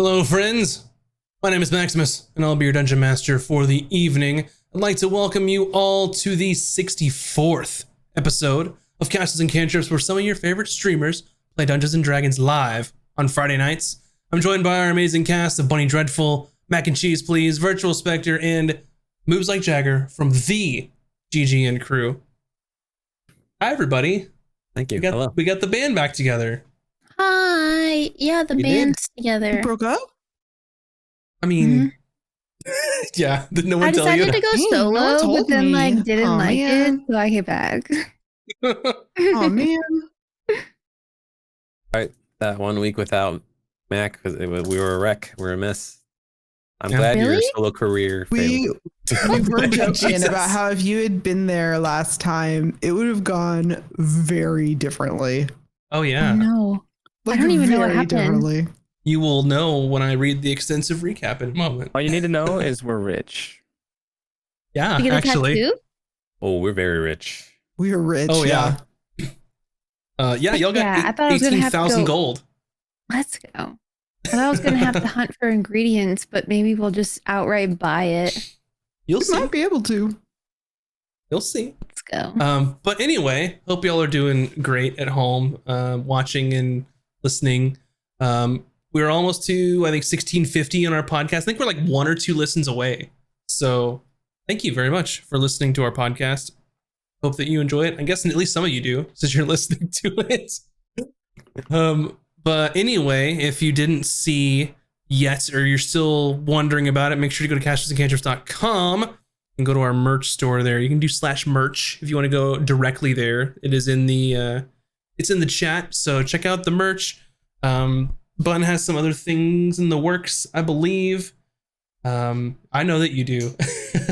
Hello, friends. My name is Maximus, and I'll be your Dungeon Master for the evening. I'd like to welcome you all to the 64th episode of Castles and Cantrips, where some of your favorite streamers play Dungeons and Dragons live on Friday nights. I'm joined by our amazing cast of Bunny Dreadful, Mac and Cheese Please, Virtual Spectre, and Moves Like Jagger from the GGN crew. Hi, everybody. Thank you. Hello. We got the band back together. Hi. Yeah, the band's together. You broke up? I mean, yeah, did no one tell you? I decided to go solo, but then didn't like it, so I came back. Oh man! Right, that 1 week without Mac, because we were a wreck. We're a mess. I'm glad your solo career failed. We were joking about how if you had been there last time, it would have gone very differently. Oh yeah. No, I don't even know what happened. You will know when I read the extensive recap in a moment. All you need to know is we're rich. Yeah, actually. Oh, we're very rich. We are rich. Oh yeah. Yeah, y'all got 18,000 gold. Let's go. I thought I was gonna have to hunt for ingredients, but maybe we'll just outright buy it. You'll see. Might be able to. You'll see. Let's go. But anyway, hope y'all are doing great at home, watching and listening. We're almost to, I think, 1650 on our podcast. I think we're like 1 or 2 listens away. So thank you very much for listening to our podcast. Hope that you enjoy it. I guess at least some of you do, since you're listening to it. But anyway, if you didn't see yet, or you're still wondering about it, make sure to go to castlesandcantrips.com and go to our merch store there. You can do /merch if you want to go directly there. It is in the it's in the chat, so check out the merch. Bun has some other things in the works, I believe. I know that you do.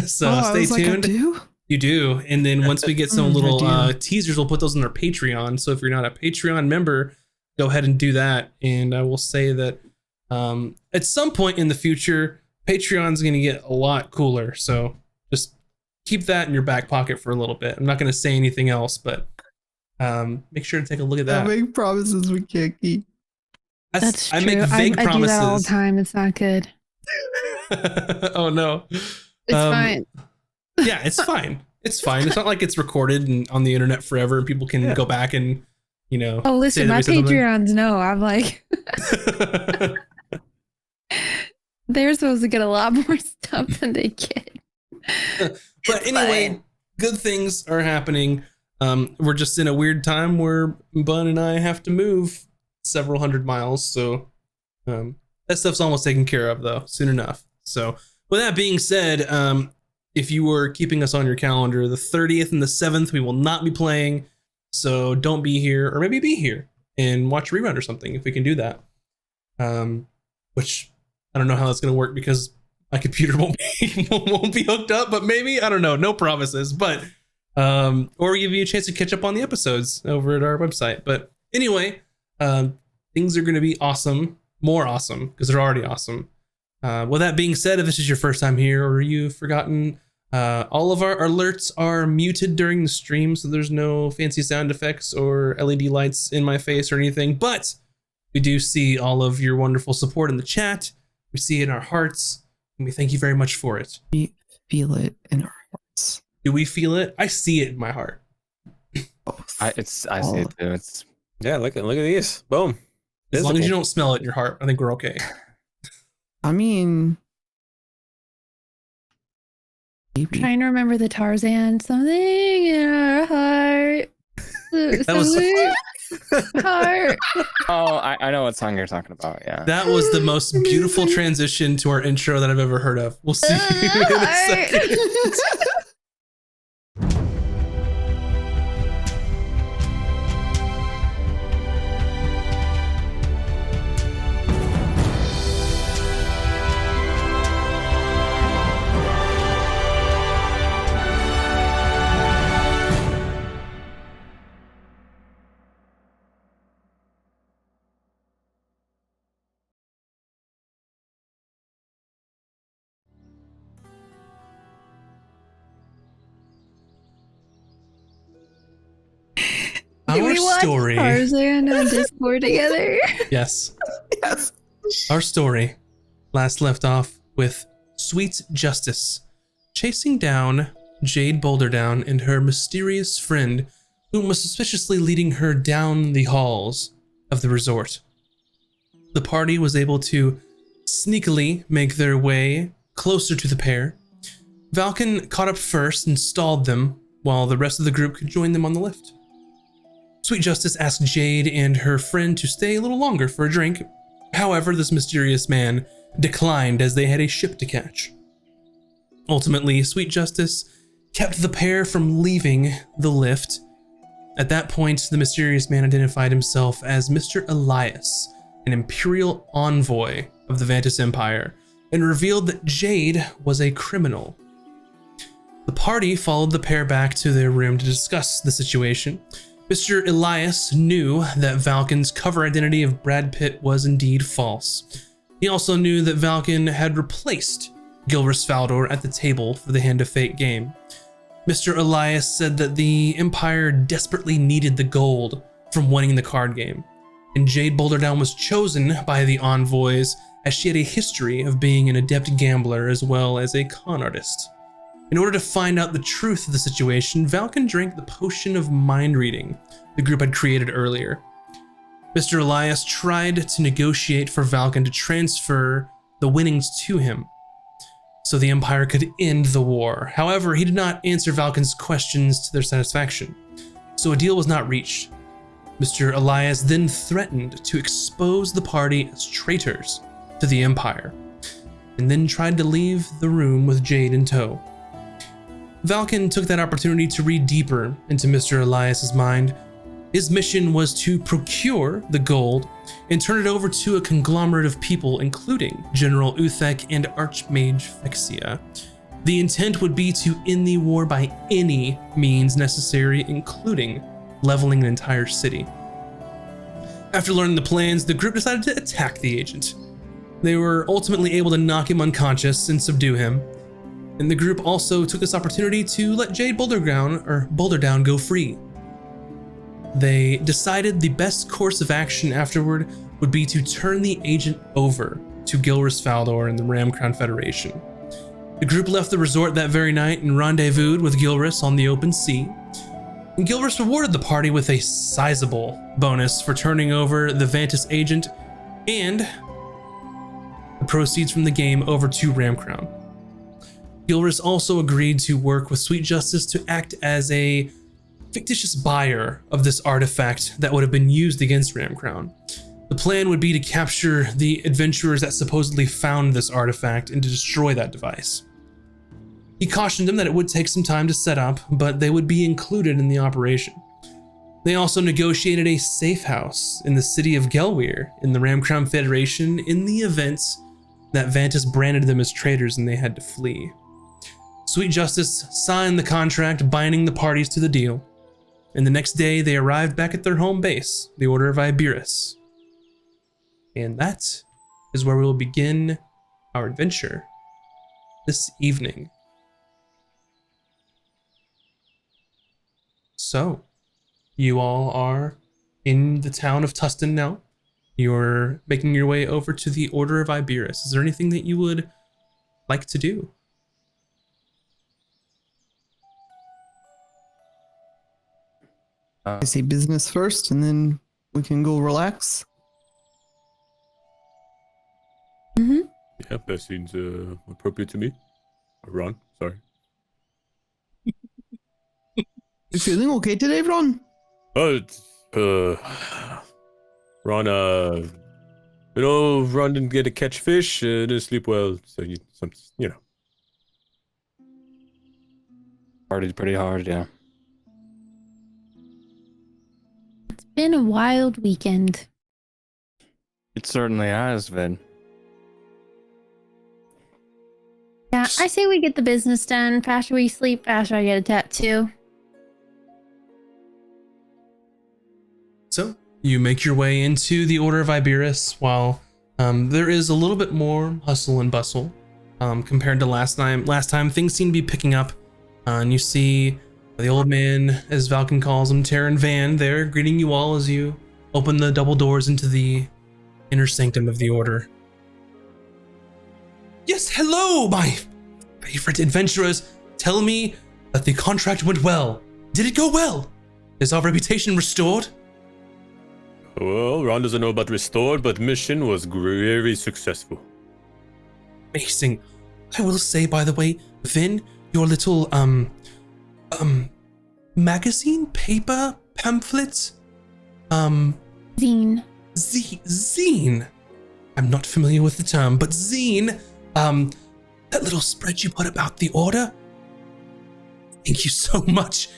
So stay tuned. I do? You do. And then once we get some little teasers, we'll put those on our Patreon. So if you're not a Patreon member, go ahead and do that. And I will say that at some point in the future, Patreon's going to get a lot cooler. So just keep that in your back pocket for a little bit. I'm not going to say anything else, but make sure to take a look at that. I make promises we can't keep. That's true. I make vague promises. I do that all the time. It's not good. Oh no. It's fine. Yeah, it's fine. It's fine. It's not like it's recorded and on the internet forever and people can go back and, you know. Oh, listen, my Patreons know. I'm like, they're supposed to get a lot more stuff than they get. But anyway, good things are happening. We're just in a weird time where Bun and I have to move several hundred miles, so that stuff's almost taken care of though, soon enough. So with that being said, if you were keeping us on your calendar, the 30th and the 7th we will not be playing, so don't be here, or maybe be here and watch a rerun or something if we can do that, which I don't know how that's going to work because my computer won't be hooked up, but maybe, I don't know, no promises, but or give you a chance to catch up on the episodes over at our website. But anyway, things are going to be awesome, more awesome, because they're already awesome. With that being said, if this is your first time here or you've forgotten, all of our alerts are muted during the stream, so there's no fancy sound effects or LED lights in my face or anything, but we do see all of your wonderful support in the chat. We see it in our hearts, and we thank you very much for it. We feel it in our hearts. Do we feel it? I see it in my heart. I see it too. It's look at these. Boom. As long as you don't smell it in your heart, I think we're okay. I mean, maybe. Trying to remember the Tarzan. Something in our heart. Heart. Oh, I know what song you're talking about. Yeah. That was the most beautiful transition to our intro that I've ever heard of. We'll see you in a second. Did we watch story. Tarzan on Discord together? Yes. Yes. Our story last left off with Sweet Justice chasing down Jade Boulderdown and her mysterious friend, whom was suspiciously leading her down the halls of the resort. The party was able to sneakily make their way closer to the pair. Valken caught up first and stalled them, while the rest of the group could join them on the lift. Sweet Justice asked Jade and her friend to stay a little longer for a drink. However, this mysterious man declined as they had a ship to catch. Ultimately, Sweet Justice kept the pair from leaving the lift. At that point, the mysterious man identified himself as Mr. Elias, an imperial envoy of the Vantis Empire, and revealed that Jade was a criminal. The party followed the pair back to their room to discuss the situation. Mr. Elias knew that Valken's cover identity of Brad Pitt was indeed false. He also knew that Valken had replaced Gilrus Faldor at the table for the Hand of Fate game. Mr. Elias said that the Empire desperately needed the gold from winning the card game, and Jade Boulderdown was chosen by the envoys as she had a history of being an adept gambler as well as a con artist. In order to find out the truth of the situation, Valken drank the potion of mind reading the group had created earlier. Mr. Elias tried to negotiate for Valken to transfer the winnings to him so the Empire could end the war. However, he did not answer Valken's questions to their satisfaction, so a deal was not reached. Mr. Elias then threatened to expose the party as traitors to the Empire, and then tried to leave the room with Jade in tow. Valken took that opportunity to read deeper into Mr. Elias's mind. His mission was to procure the gold and turn it over to a conglomerate of people, including General Uthek and Archmage Phexia. The intent would be to end the war by any means necessary, including leveling an entire city. After learning the plans, the group decided to attack the agent. They were ultimately able to knock him unconscious and subdue him. And the group also took this opportunity to let Jade Boulderdown go free. They decided the best course of action afterward would be to turn the agent over to Gilrus Faldor and the Ram Crown Federation. The group left the resort that very night and rendezvoused with Gilrus on the open sea. And Gilrus rewarded the party with a sizable bonus for turning over the Vantis agent and the proceeds from the game over to Ram Crown. Gilrus also agreed to work with Sweet Justice to act as a fictitious buyer of this artifact that would have been used against Ram Crown. The plan would be to capture the adventurers that supposedly found this artifact and to destroy that device. He cautioned them that it would take some time to set up, but they would be included in the operation. They also negotiated a safe house in the city of Gelweir in the Ram Crown Federation in the event that Vantis branded them as traitors and they had to flee. Sweet Justice signed the contract binding the parties to the deal, and the next day they arrived back at their home base, the Order of Iberus. And that is where we will begin our adventure this evening. So, you all are in the town of Tustin now. You're making your way over to the Order of Iberus. Is there anything that you would like to do? I say business first, and then we can go relax. Mm-hmm. Yeah, that seems appropriate to me. Ron, sorry. You feeling okay today, Ron? Ron, Ron didn't get to catch fish, didn't sleep well, so you know. Partied pretty hard, yeah. It's been a wild weekend. It certainly has been. Yeah, I say we get the business done. Faster we sleep, faster I get a tattoo. So, you make your way into the Order of Iberus while there is a little bit more hustle and bustle compared to last time. Last time, things seem to be picking up, and you see the old man, as Valken calls him, Terran Van, there greeting you all as you open the double doors into the inner sanctum of the Order. Yes, hello, my favorite adventurers. Tell me that the contract went well. Did it go well? Is our reputation restored? Well, Ron doesn't know about restored, but mission was very successful. Amazing. I will say, by the way, Vin, your little magazine, paper, pamphlet, Zine. zine. I'm not familiar with the term, but zine, that little spread you put about the order. Thank you so much.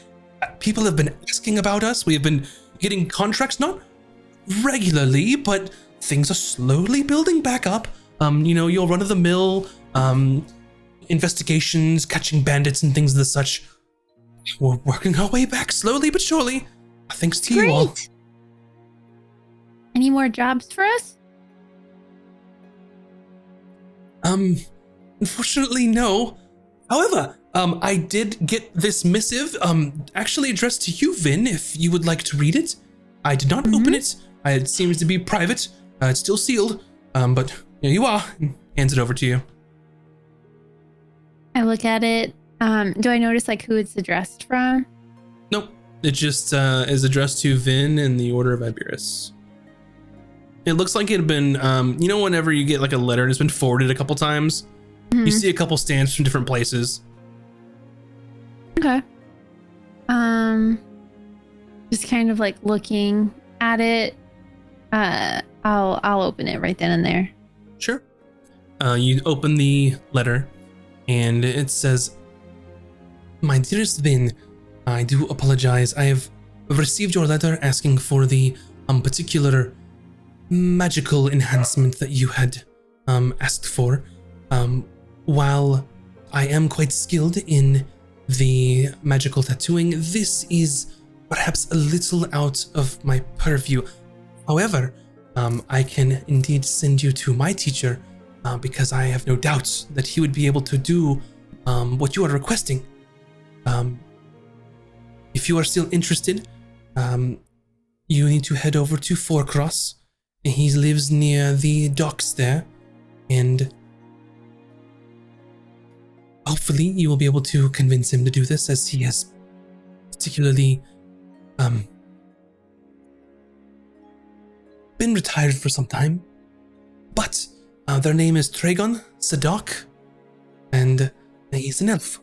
People have been asking about us. We have been getting contracts, not regularly, but things are slowly building back up. Your run-of-the-mill investigations, catching bandits and things of the such. We're working our way back slowly but surely. Thanks to you all. Great. Any more jobs for us? Unfortunately, no. However, I did get this missive, actually addressed to you, Vin, if you would like to read it. I did not open it. It seems to be private. It's still sealed. But here you are. Hands it over to you. I look at it. Do I notice like who it's addressed from? Nope. It just is addressed to Vin in the Order of Iberus. It looks like it had been, whenever you get like a letter and it's been forwarded a couple times, you see a couple stamps from different places. Okay. Just kind of like looking at it. I'll open it right then and there. Sure. You open the letter and it says, "My dearest Vin, I do apologize. I have received your letter asking for the particular magical enhancement that you had asked for. While I am quite skilled in the magical tattooing, this is perhaps a little out of my purview. However, I can indeed send you to my teacher because I have no doubts that he would be able to do what you are requesting. If you are still interested, you need to head over to Fourcross. He lives near the docks there, and hopefully you will be able to convince him to do this, as he has particularly been retired for some time. But their name is Tragon Sadok, and he's an elf.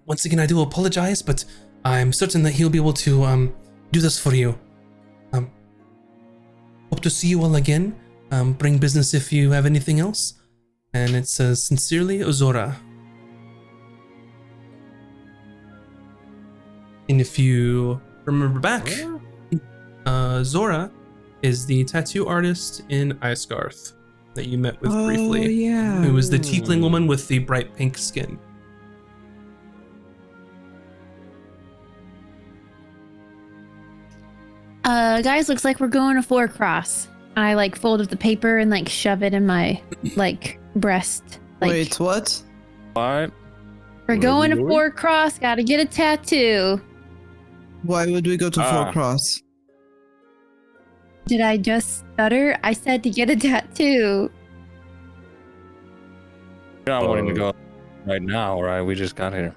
Once again, I do apologize, but I'm certain that he'll be able to do this for you. Hope to see you all again. Bring business if you have anything else. And it says, sincerely, Ozora. And if you remember back, Zora is the tattoo artist in Icegarth that you met with briefly. Yeah. Who was the tiefling woman with the bright pink skin. Guys, looks like we're going to Fourcross. I like fold up the paper and like shove it in my like breast. Like, Wait, what? What? we're going to Fourcross. Gotta get a tattoo. Why would we go to Fourcross? Did I just stutter? I said to get a tattoo. You're not wanting to go right now, right? We just got here.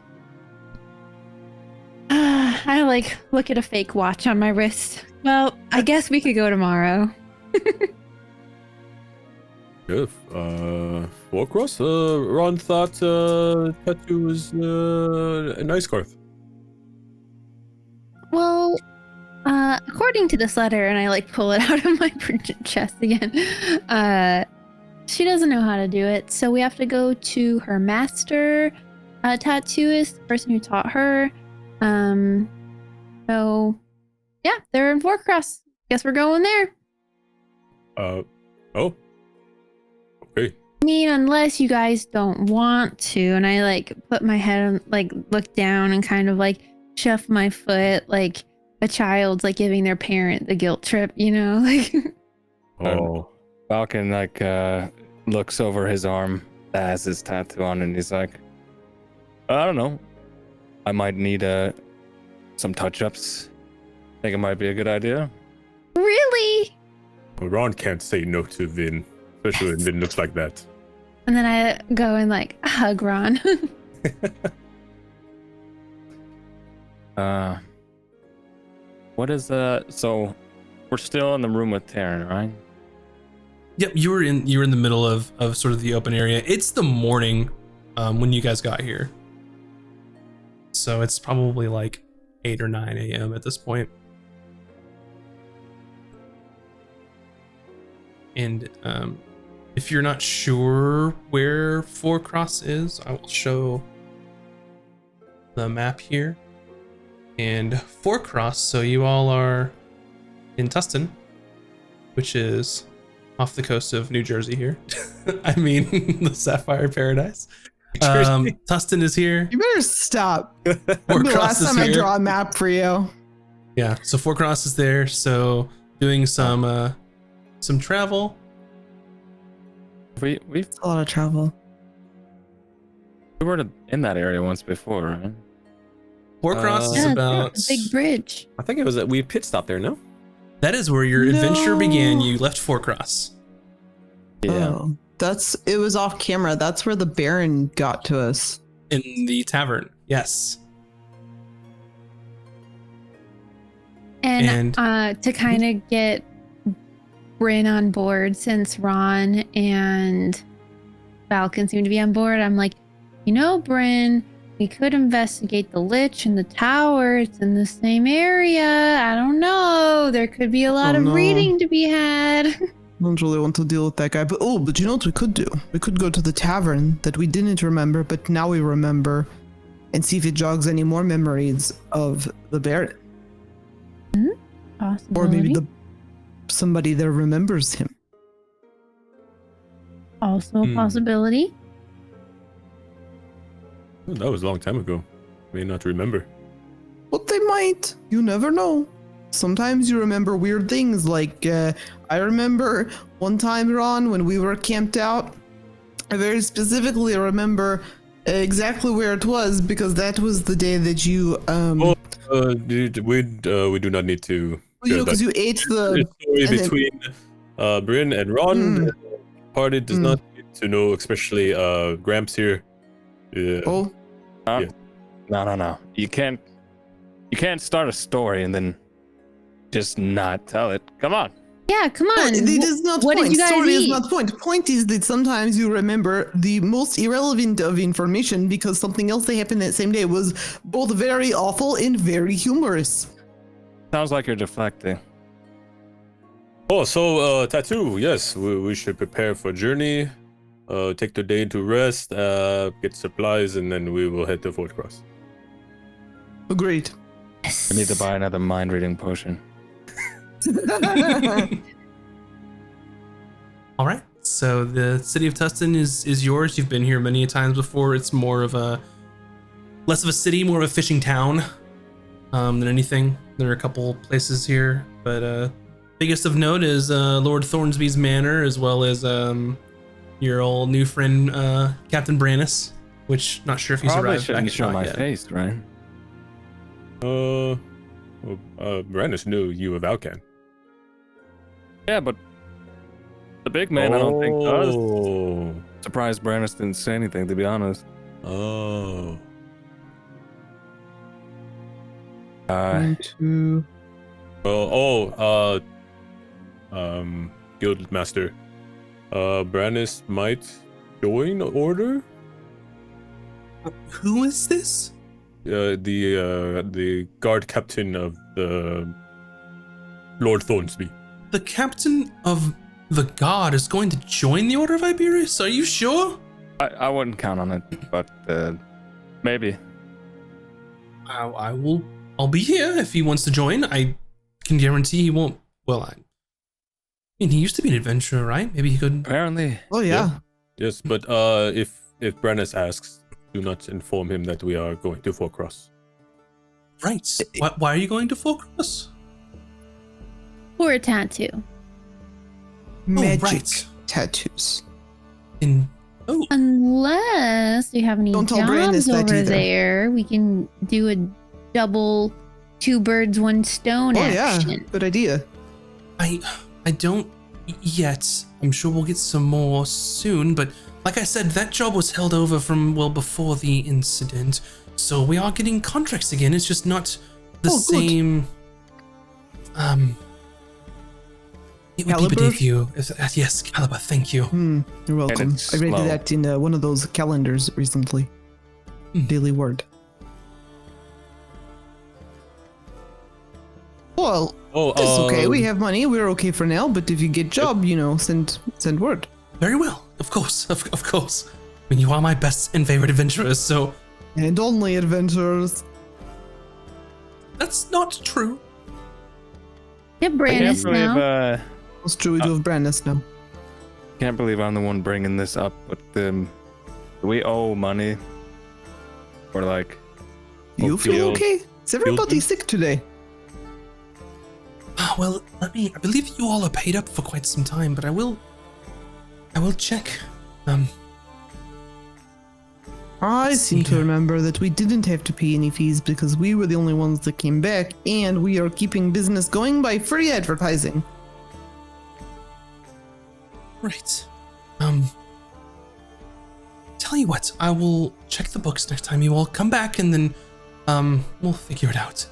I like look at a fake watch on my wrist. Well, I guess we could go tomorrow. If Fourcross, Ron thought tattoo was a nice scarf. Well, according to this letter, and I like pull it out of my chest again, she doesn't know how to do it, so we have to go to her master tattooist, the person who taught her. So yeah, they're in Fourcross. Guess we're going there. Oh. Okay. I mean, unless you guys don't want to, and I like put my head on, like look down and kind of like shove my foot like a child's like giving their parent the guilt trip, you know, like. Oh. Falcon like looks over his arm that has his tattoo on, and he's like, I don't know. I might need some touch-ups. Think it might be a good idea. Really? Ron can't say no to Vin. especially when it looks like that. And then I go and like hug Ron. What is so we're still in the room with Taryn, right? Yep, you were in the middle of sort of the open area. It's the morning when you guys got here. So it's probably like 8 or 9 a.m. at this point. And if you're not sure where Four Cross is, I will show the map here. And Four Cross, so you all are in Tustin, which is off the coast of New Jersey here. I mean, the Sapphire Paradise. Tustin is here. You better stop. Four The Cross last is time I here. draw a map for you. Yeah, so Four Cross is there. So doing some travel. We It's a lot of travel. were in that area once before, right? Four Cross is Yeah, about. the big bridge. I think it was that we pit stopped there. No. That is where your adventure No. began. You left Four Cross. Oh, it was off camera. That's where the Baron got to us. In the tavern, yes. And to kind of get Bryn on board, since Ron and Falcon seem to be on board, I'm like, Bryn, we could investigate the Lich and the tower. It's in the same area. I don't know. There could be a lot Oh, of no. reading to be had. Don't really want to deal with that guy. But you know what we could do? We could go to the tavern that we didn't remember, but now we remember, and see if it jogs any more memories of the Baron. Or maybe somebody there remembers him. Also a possibility. Oh, that was a long time ago. May not remember. But they might. You never know. Sometimes you remember weird things. Like, I remember one time, Ron, when we were camped out, I very specifically remember exactly where it was, because that was the day that you, Dude, we do not need to. because you ate the... story and then- between Bryn and Ron. Party does not need to know, especially Gramps here. Yeah. Oh, Yeah. No. You can't start a story and then just not tell it. Come on. Yeah, come on. it is not what point. did you guys Story is eat? not point. Point is that sometimes you remember the most irrelevant of information because something else that happened that same day was both very awful and very humorous. Sounds like you're deflecting. Oh, so tattoo. Yes, we should prepare for journey. Take the day to rest. Get supplies, and then we will head to Fort Cross. Agreed. I need to buy another mind reading potion. All right. So the city of Tustin is yours. You've been here many times before. It's more of less of a city, more of a fishing town than anything. There are a couple places here, but biggest of note is Lord Thornsby's manor, as well as your old new friend Captain Brannis, which not sure if he's Probably arrived back shouldn't at show Dock my yet. face, right? Brandis knew you of Alcan. Yeah, but the big man, I don't think does. Oh. Surprised Brandis didn't say anything, to be honest. Oh. Two. Well, Guildmaster. Brandis might join Order. Who is this? The guard captain of the Lord Thornsby. The captain of the god is going to join the Order of Iberus? Are you sure? I wouldn't count on it, but maybe. I'll be here if he wants to join. I can guarantee he won't. Well, I mean, he used to be an adventurer, right? Maybe he could. Apparently. Oh yeah. Yes, but if Brandis asks, do not inform him that we are going to Fort Cross. Right. Why are you going to Four Cross? For a tattoo. Magic right. tattoos. Unless you have any Don't tell Brandis jobs that over either. there, we can do a double 2 birds 1 stone Oh yeah. action. Good idea. I don't yet. I'm sure we'll get some more soon, but like I said, that job was held over from, well, before the incident. So we are getting contracts again. It's just not the same. It would be beneath you. Yes, Caliber, thank you. You're welcome. I read that in one of those calendars recently. Daily Word. Well, it's okay. We have money. We're okay for now. But if you get job, send word. Very well. Of course. Of course. I mean, you are my best and favorite adventurers, so. And only adventurers. That's not true. Yeah, Brandis now. It's true. We do have Brandis now. Can't believe I'm the one bringing this up, but do we owe money? Or like. You feel okay? Is everybody sick today? Well, I believe you all are paid up for quite some time, but I will check. I seem to remember that we didn't have to pay any fees because we were the only ones that came back, and we are keeping business going by free advertising. Right. Tell you what, I will check the books next time you all come back, and then we'll figure it out.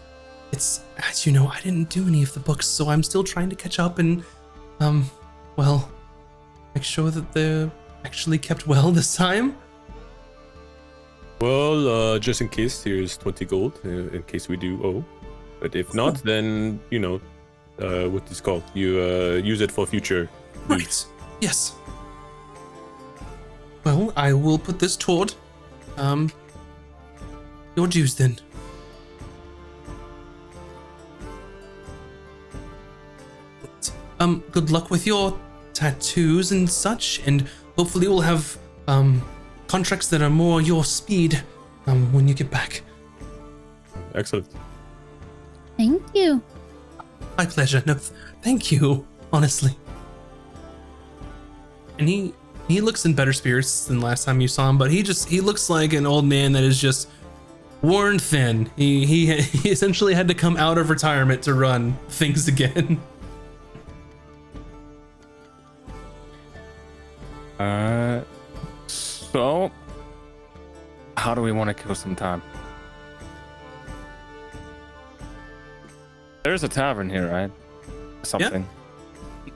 It's, as you know, I didn't do any of the books, so I'm still trying to catch up and, well, make sure that they're actually kept well this time. Well, just in case, here's 20 gold, in case we do owe. But if not, then, what is called? You use it for future. Right. Yes. Well, I will put this toward, your dues then. Good luck with your tattoos and such, and hopefully we'll have, contracts that are more your speed, when you get back. Excellent. Thank you. My pleasure. No, thank you, honestly. And he looks in better spirits than last time you saw him, but he looks like an old man that is just worn thin. He essentially had to come out of retirement to run things again. So how do we want to kill some time? There's a tavern here, right? Something. Yep.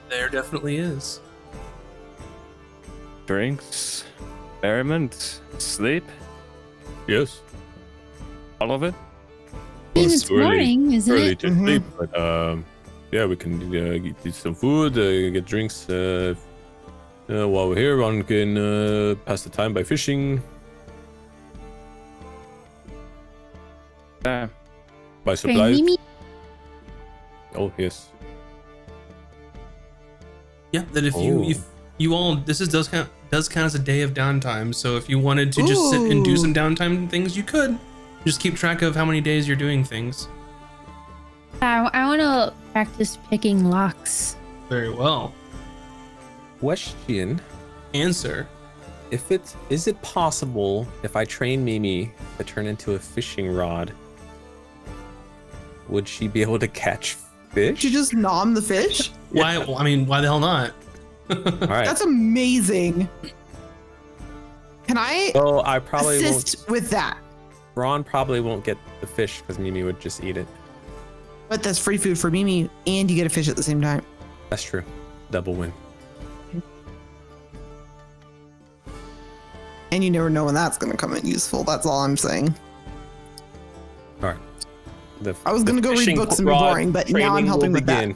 There definitely is. Drinks, merriment, sleep, Yes. all of it. I mean, it's morning, isn't early it? to sleep, but yeah, we can get some food, get drinks. While we're here, one can pass the time by fishing, Yeah. buy supplies. Mimi? Oh yes. Yeah, that if you all, does count as a day of downtime. So if you wanted to just sit and do some downtime things, you could just keep track of how many days you're doing things. I want to practice picking locks. Very well. Question. Answer. Is it possible if I train Mimi to turn into a fishing rod, would she be able to catch fish? Did you just nom the fish? Why? Well, I mean, why the hell not? All right. That's amazing. Can I So I probably assist with that? Ron probably won't get the fish because Mimi would just eat it. But that's free food for Mimi, and you get a fish at the same time. That's true. Double win. And you never know when that's going to come in useful. That's all I'm saying. All right. I was going to go read books and be boring, but now I'm helping with that.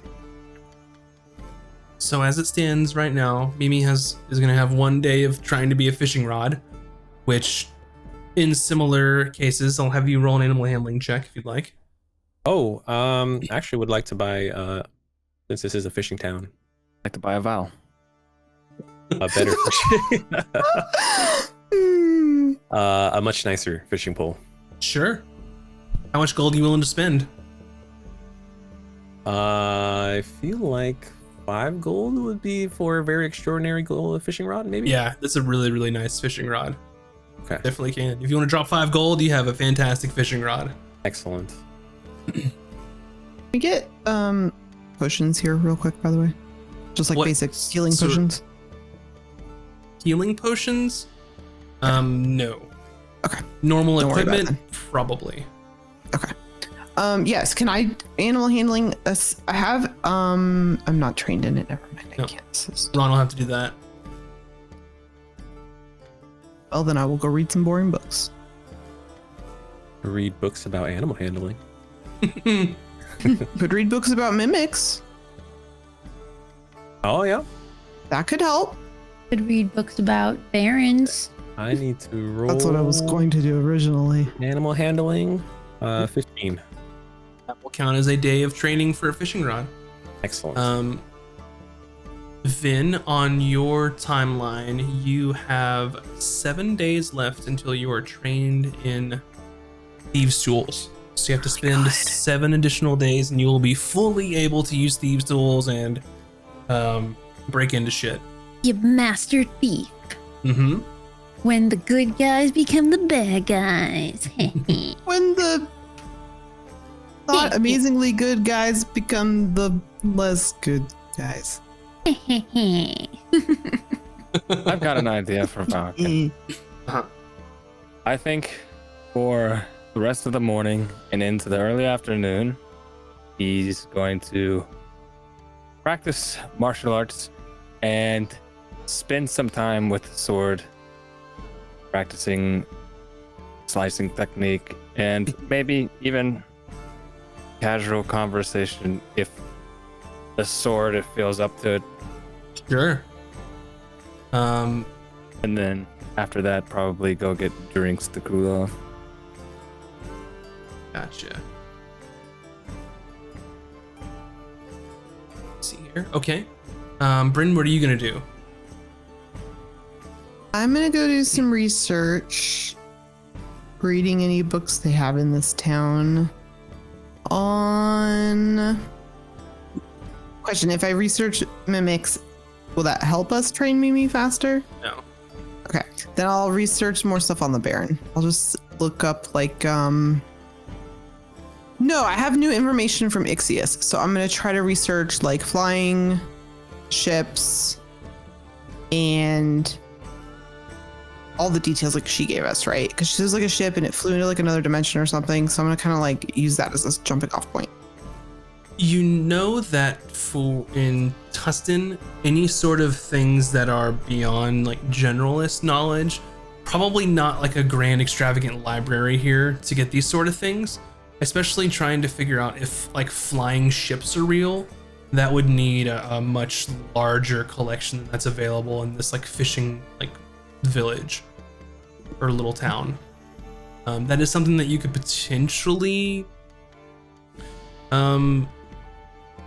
So as it stands right now, Mimi is going to have 1 day of trying to be a fishing rod, which in similar cases, I'll have you roll an animal handling check if you'd like. Oh, actually would like to buy, since this is a fishing town, Like to buy a vowel. a better fishing, a much nicer fishing pole. Sure. How much gold are you willing to spend? I feel like 5 gold would be for a very extraordinary gold fishing rod, maybe? Yeah, that's a really, really nice fishing rod. Okay. Definitely can. If you want to drop 5 gold, you have a fantastic fishing rod. Excellent. We get potions here real quick, by the way. Just like What basic healing sort- potions. Healing potions? No. Okay. Normal Don't worry about equipment? it Probably. Yes, can I animal handling I have I'm not trained in it, never mind. I No. can't assist. Ron will have to do that. Well, then I will go read some boring books. Read books about animal handling. Could read books about mimics. Oh yeah. That could help. Could read books about barons. I need to roll. That's what I was going to do originally. Animal handling. 15. That will count as a day of training for a fishing rod. Excellent. Vin, on your timeline, you have 7 days left until you are trained in thieves' tools. So you have to spend 7 additional days, and you will be fully able to use thieves' tools and break into shit. You master thief. Mm-hmm. When the good guys become the bad guys. When the thought amazingly good guys become the less good guys. I've got an idea for Falcon. I think for the rest of the morning and into the early afternoon, he's going to practice martial arts and spend some time with the sword, practicing slicing technique, and maybe even casual conversation if the sword feels up to it. Sure. And then after that, probably go get drinks to cool off. Gotcha. Let's see here. Okay. Bryn, what are you gonna do? I'm gonna go do some research, reading any books they have in this town on question. If I research mimics, will that help us train Mimi faster? No. Okay, then I'll research more stuff on the Baron. I'll just look up like no, I have new information from Ixius, so I'm gonna try to research like flying ships and all the details like she gave us, right? Because she was like a ship and it flew into like another dimension or something. So I'm gonna kind of like use that as a jumping off point. You know that for in Tustin, any sort of things that are beyond like generalist knowledge, probably not like a grand extravagant library here to get these sort of things, especially trying to figure out if like flying ships are real. That would need a much larger collection than that's available in this like fishing like village or little town. That is something that you could potentially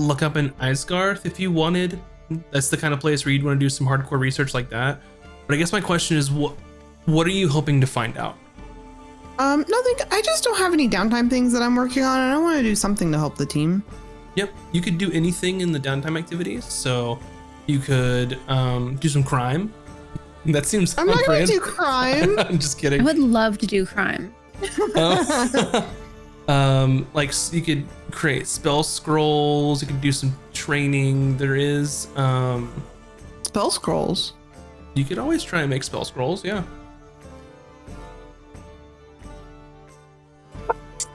look up in Isgarth if you wanted. That's the kind of place where you'd want to do some hardcore research like that. But I guess my question is, what are you hoping to find out? Nothing. I just don't have any downtime things that I'm working on, and I want to do something to help the team. Yep, you could do anything in the downtime activities. So you could do some crime. That seems I'm not on going brand. to do crime. I'm just I kidding. would love to do crime. Like you could create spell scrolls. You could do some training. There is Spell scrolls. you could always try and make spell scrolls. Yeah.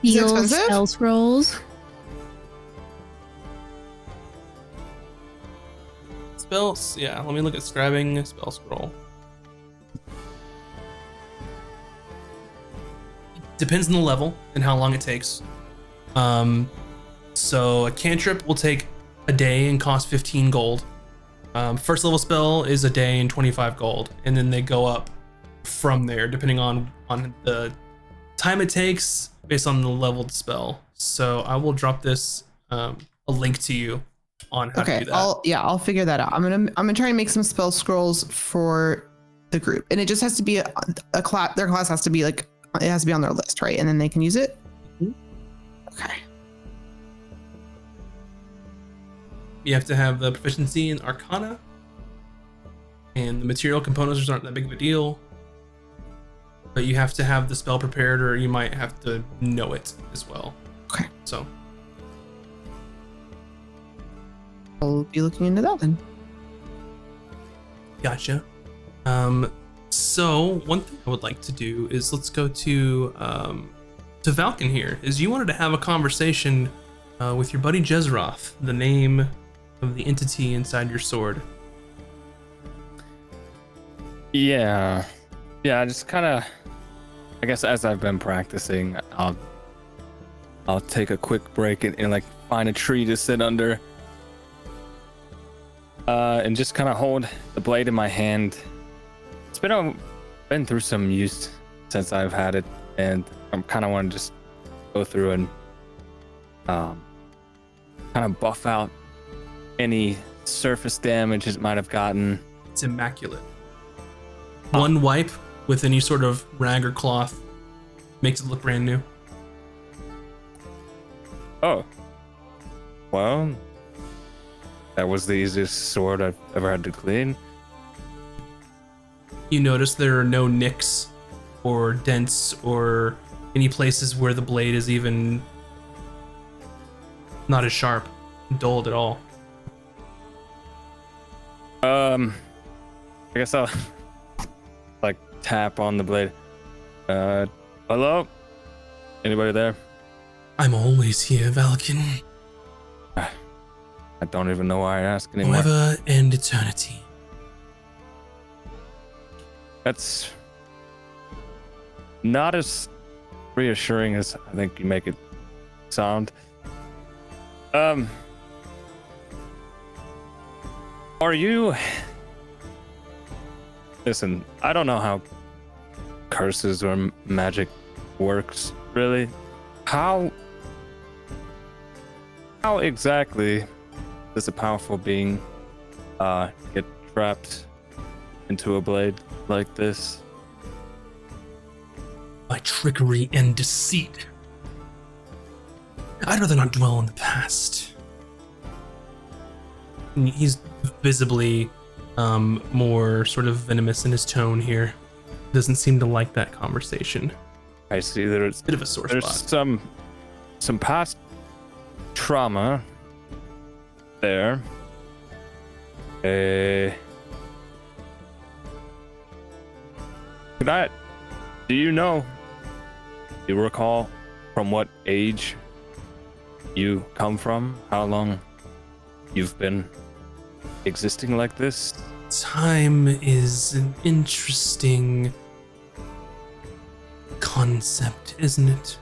Is it Steal expensive? spell scrolls. Spells. Yeah. Let me look at scribing a spell scroll. Depends on the level and how long it takes. So a cantrip will take a day and cost 15 gold. First level spell is a day and 25 gold, and then they go up from there depending on the time it takes based on the leveled spell. So I will drop this a link to you on how to do that. I'll figure that out. I'm gonna try and make some spell scrolls for the group, and it just has to be a class. Their class has to be like, it has to be on their list, right? And then they can use it. Mhm. Okay. You have to have the proficiency in Arcana, and the material components aren't that big of a deal. But you have to have the spell prepared, or you might have to know it as well. Okay. So I'll be looking into that then. Gotcha. So one thing I would like to do is let's go to Valken here. Is you wanted to have a conversation with your buddy Jezroth, the name of the entity inside your sword. Yeah, just kind of, I guess as I've been practicing, I'll take a quick break and like find a tree to sit under, and just kind of hold the blade in my hand. It's been through some use since I've had it, and I'm kind of want to just go through and kind of buff out any surface damage it might have gotten. It's immaculate. One wipe with any sort of rag or cloth makes it look brand new. Oh. Well, that was the easiest sword I've ever had to clean. You notice there are no nicks or dents or any places where the blade is even not as sharp, dulled at all. I guess I'll like tap on the blade. Hello? Anybody there? I'm always here, Valken. I don't even know why I ask anymore. Forever and eternity. That's not as reassuring as I think you make it sound. Are you... Listen, I don't know how curses or magic works, really. How exactly does a powerful being get trapped into a blade like this? By trickery and deceit. I'd rather not dwell on the past. He's visibly more sort of venomous in his tone here. Doesn't seem to like that conversation. I see there's Bit of a sore there's spot. some past trauma there. Do you recall from what age you come from? How long you've been existing like this? Time is an interesting concept, isn't it?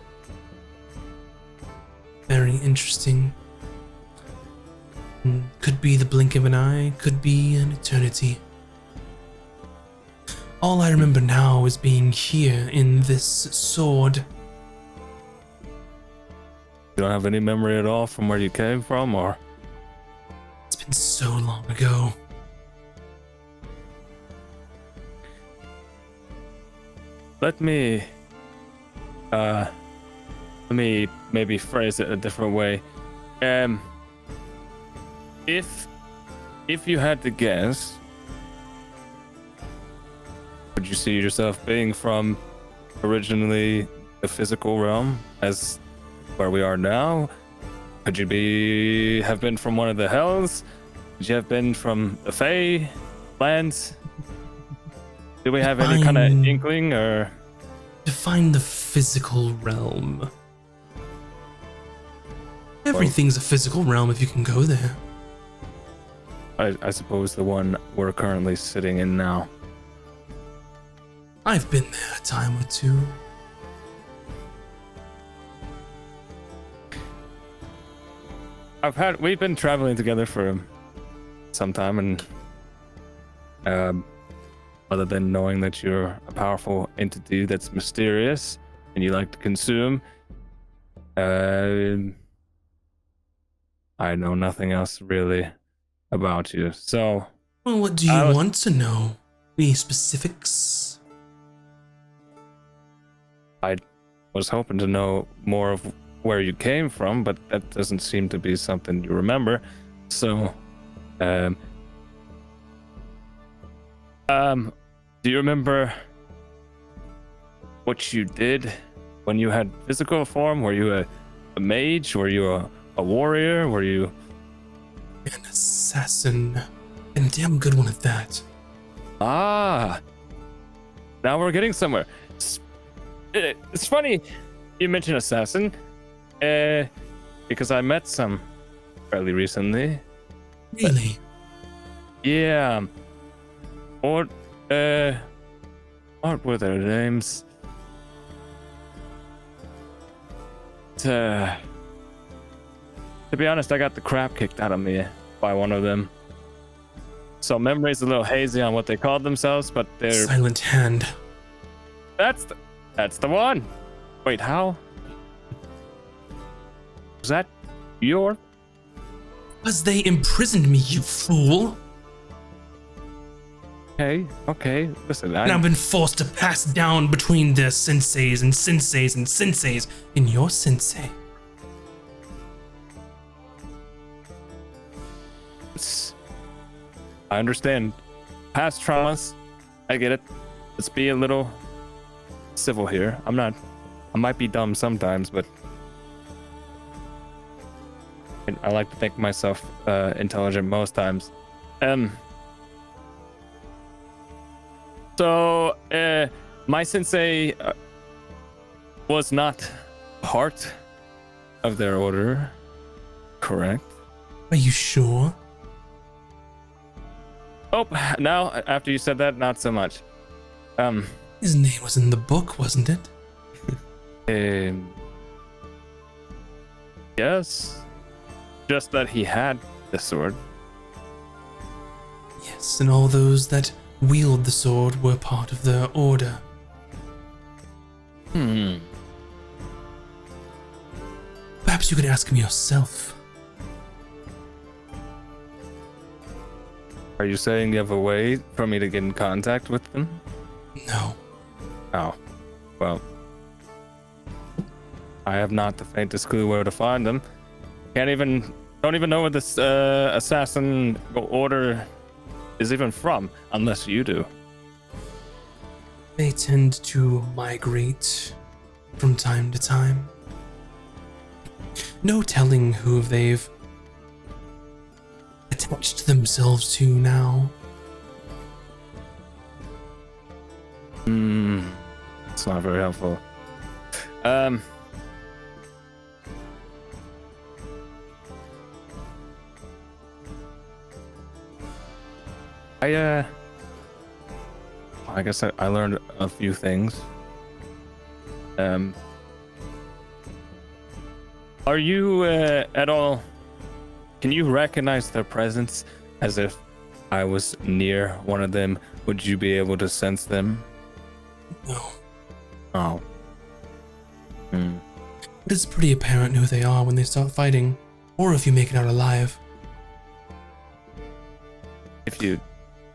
Very interesting. Could be the blink of an eye, could be an eternity. All I remember now is being here in this sword. You don't have any memory at all from where you came from, or? It's been so long ago. Let me maybe phrase it a different way. If you had to guess, would you see yourself being from originally the physical realm as where we are now? Could you have been from one of the hells? Could you have been from the Fae lands? Do we have any kind of inkling, or? Define the physical realm. Everything's a physical realm if you can go there. I suppose the one we're currently sitting in now. I've been there a time or two. We've been traveling together for some time, and other than knowing that you're a powerful entity that's mysterious and you like to consume, I know nothing else really about you. So, Well, what do you want to know? Any specifics? I was hoping to know more of where you came from, but that doesn't seem to be something you remember. So, do you remember what you did when you had physical form? Were you a mage? Were you a warrior? Were you An assassin. And a damn good one at that. Ah. Now we're getting somewhere. It's funny you mentioned assassin. Because I met some fairly recently. Really? Yeah. Or, what were their names? To be honest, I got the crap kicked out of me by one of them. So memory's a little hazy on what they called themselves, but they're... Silent Hand. That's the one! Wait, how? Was that your... Because they imprisoned me, you fool. Okay. Listen, And I've been forced to pass down between the senseis and senseis and senseis in your sensei. I understand. Past traumas. I get it. Let's be a little civil here. I might be dumb sometimes, but I like to think myself intelligent most times. So, my sensei was not part of their order, correct? Are you sure? Oh, now, after you said that, not so much. His name was in the book, wasn't it? Yes. Just that he had the sword. Yes, and all those that wield the sword were part of the order. Perhaps you could ask him yourself. Are you saying you have a way for me to get in contact with them? No. Oh. Well. I have not the faintest clue where to find them. Don't even know where this assassin order is even from, unless you do. They tend to migrate from time to time. No telling who they've attached themselves to now. It's not very helpful. I guess I learned a few things. Are you at all... Can you recognize their presence as if I was near one of them? Would you be able to sense them? No. Oh. But it's pretty apparent who they are when they start fighting, or if you make it out alive.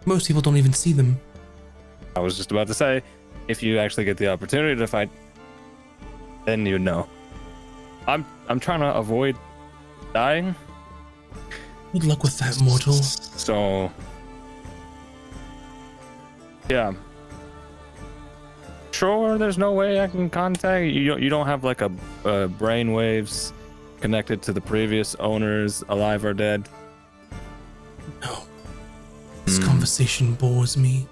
Most people don't even see them. I was just about to say, if you actually get the opportunity to fight, then you know. I'm trying to avoid dying. Good luck with that, mortal. So, yeah. Sure, there's no way I can contact you. You don't have like a brain waves connected to the previous owners, alive or dead? No. This conversation bores me,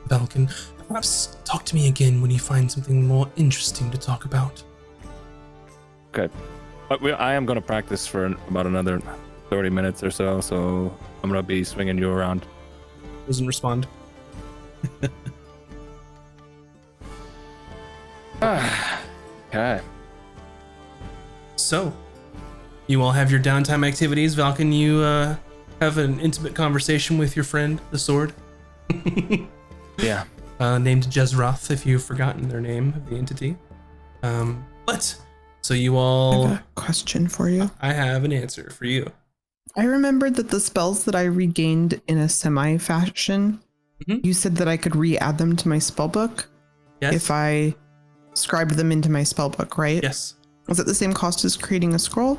Balkan. Perhaps talk to me again when you find something more interesting to talk about. Okay. I am going to practice for about another 30 minutes or so, so I'm going to be swinging you around. Doesn't respond. Okay. So, you all have your downtime activities. Valken, you have an intimate conversation with your friend, the sword. Yeah. Named Jezroth, if you've forgotten their name of the entity. So you all... I have a question for you. I have an answer for you. I remembered that the spells that I regained in a semi-fashion, you said that I could re-add them to my spellbook? Yes. If I scribed them into my spellbook, right? Yes. Was it the same cost as creating a scroll?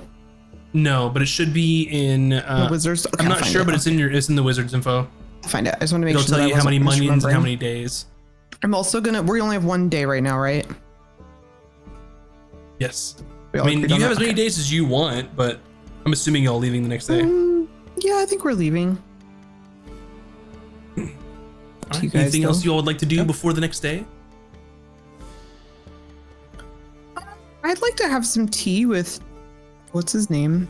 No, but it should be in... the wizards? Okay, I'm not sure, but it's in the wizard's info. I'll find it. I just want to make It'll sure tell that you how many wasn't monions and how misremembering. many days. I'm also gonna... We only have 1 day right now, right? Yes. We I all mean, agreed you on have that? as many Okay. days as you want, but I'm assuming y'all leaving the next day. Yeah, I think we're leaving. All You right, guys anything else go. you all would like to do Yeah. before the next day? I'd like to have some tea with, what's his name?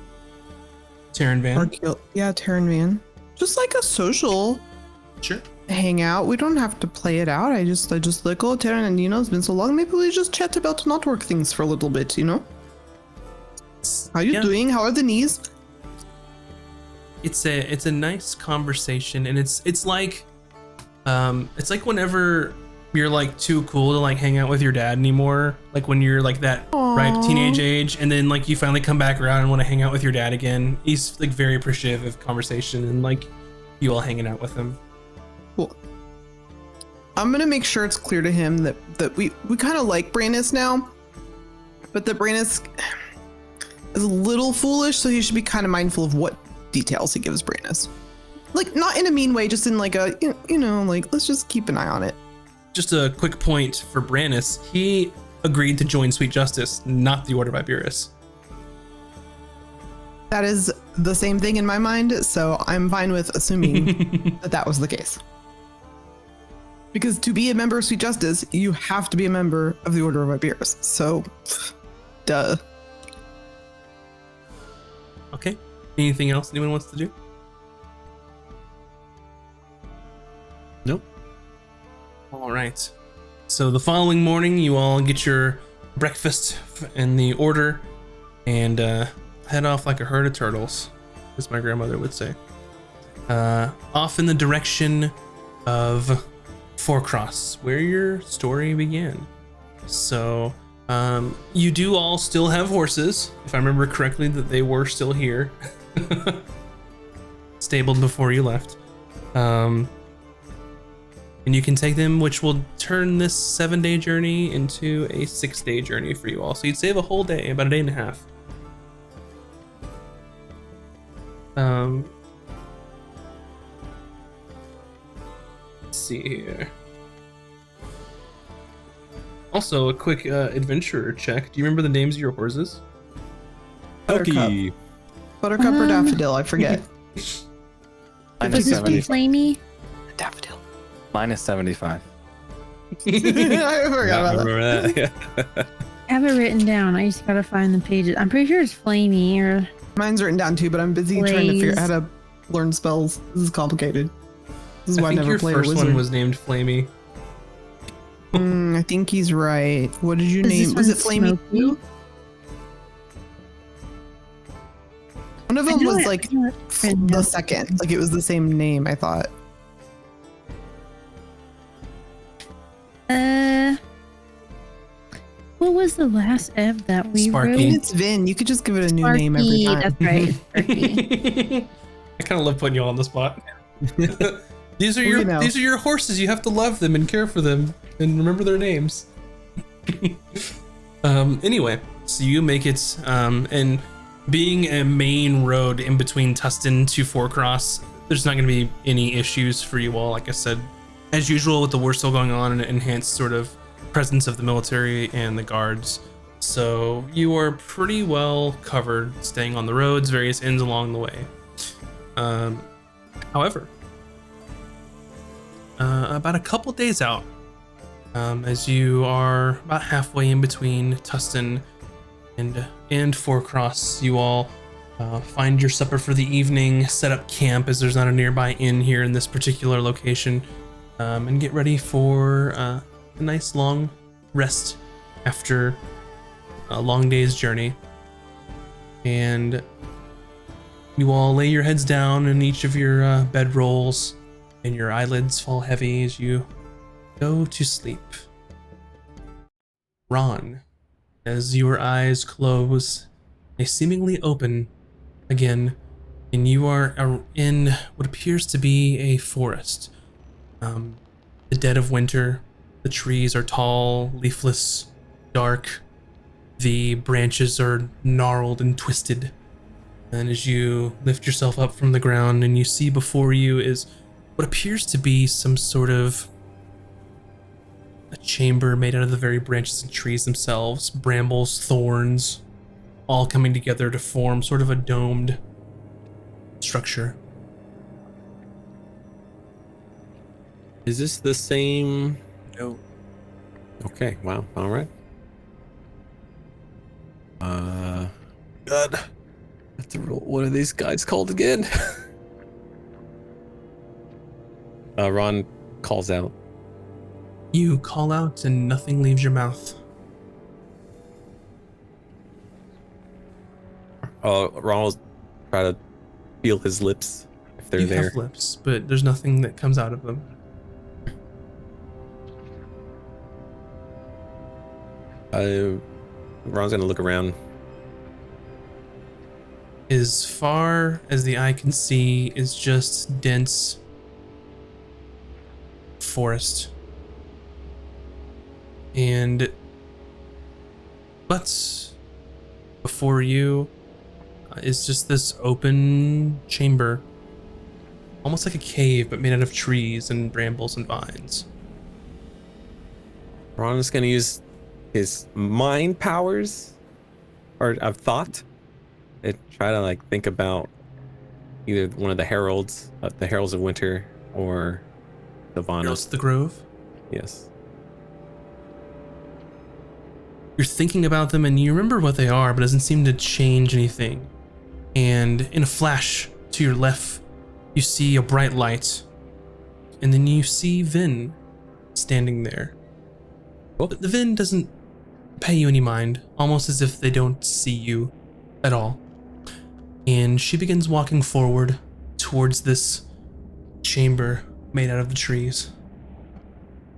Taryn Van. Taryn Van. Just like a social Sure. hangout. We don't have to play it out. I just like, oh, Taryn and Nino, it's been so long. Maybe we just chat about not work things for a little bit, you know? How you Yeah. doing? How are the knees? It's a nice conversation, and it's like whenever you're like too cool to like hang out with your dad anymore, like when you're like that ripe teenage age, and then like you finally come back around and want to hang out with your dad again. He's like very appreciative of conversation and like you all hanging out with him. Cool. I'm gonna make sure it's clear to him that we kind of like Brannis now, but that Brannis is a little foolish, so he should be kind of mindful of what details he gives Brannis. Like, not in a mean way, just in like a, you know, like, let's just keep an eye on it. Just a quick point for Brannis, he agreed to join Sweet Justice, not the Order of Iberus. That is the same thing in my mind, so I'm fine with assuming that was the case. Because to be a member of Sweet Justice, you have to be a member of the Order of Iberus. So, duh. Okay. Anything else anyone wants to do? Nope. All right. So the following morning, you all get your breakfast in the order and head off like a herd of turtles, as my grandmother would say. Off in the direction of Fourcross, where your story began. So you do all still have horses, if I remember correctly, that they were still here. Stabled before you left. And you can take them, which will turn this 7-day journey into a 6-day journey for you all. So you'd save a whole day, about a day and a half. Let's see here. Also, a quick adventurer check. Do you remember the names of your horses? Elky. Buttercup or Daffodil, I forget. Minus Was it 70, Flamey? Daffodil. minus 75. I forgot about that. Remember that? Yeah. I have it written down. I just gotta find the pages. I'm pretty sure it's Flamey or Mine's written down too, but I'm busy trying to figure out how to learn spells. This is complicated. This is why I think never your played first a wizard. one was named Flamey. I think he's right. What did you Is this name? Was it one Flamey Smokey? too? One of I them know was it- like I know it's written the down. second. Like it was the same name, I thought. What was the last F that we Sparky. I mean, wrote? it's Vin. You could just give it a new name every Sparky, time. that's right. Sparky. I kind of love putting you all on the spot. These are Well, your you know. these are your horses. You have to love them and care for them and remember their names. Anyway, so you make it, and being a main road in between Tustin to Fourcross, there's not going to be any issues for you all. Like I said, as usual, with the war still going on, and an enhanced sort of presence of the military and the guards. So you are pretty well covered, staying on the roads, various inns along the way. However, about a couple days out, as you are about halfway in between Tustin and Fourcross, you all find your supper for the evening, set up camp as there's not a nearby inn here in this particular location, and get ready for a nice long rest after a long day's journey. And you all lay your heads down in each of your bedrolls, and your eyelids fall heavy as you go to sleep. Ron, as your eyes close, they seemingly open again, and you are in what appears to be a forest. The dead of winter, the trees are tall, leafless, dark. The branches are gnarled and twisted. And as you lift yourself up from the ground and you see before you is what appears to be some sort of a chamber made out of the very branches and trees themselves, brambles, thorns, all coming together to form sort of a domed structure. Is this the same? No. Okay, wow, all right. God. I have to roll. What are these guys called again? Ron calls out. You call out and nothing leaves your mouth. Ron will try to feel his lips if they're You there. have lips, but there's nothing that comes out of them. Ron's gonna look around. As far as the eye can see is just dense forest. But before you is just this open chamber, almost like a cave, but made out of trees and brambles and vines. Ron is gonna use his mind powers, or of thought, and try to like think about either one of the heralds of winter, or Savannah. Heralds of the Grove. Yes. You're thinking about them and you remember what they are, but it doesn't seem to change anything. And in a flash to your left, you see a bright light. And then you see Vin standing there. But the Vin doesn't pay you any mind, almost as if they don't see you at all. And she begins walking forward towards this chamber made out of the trees.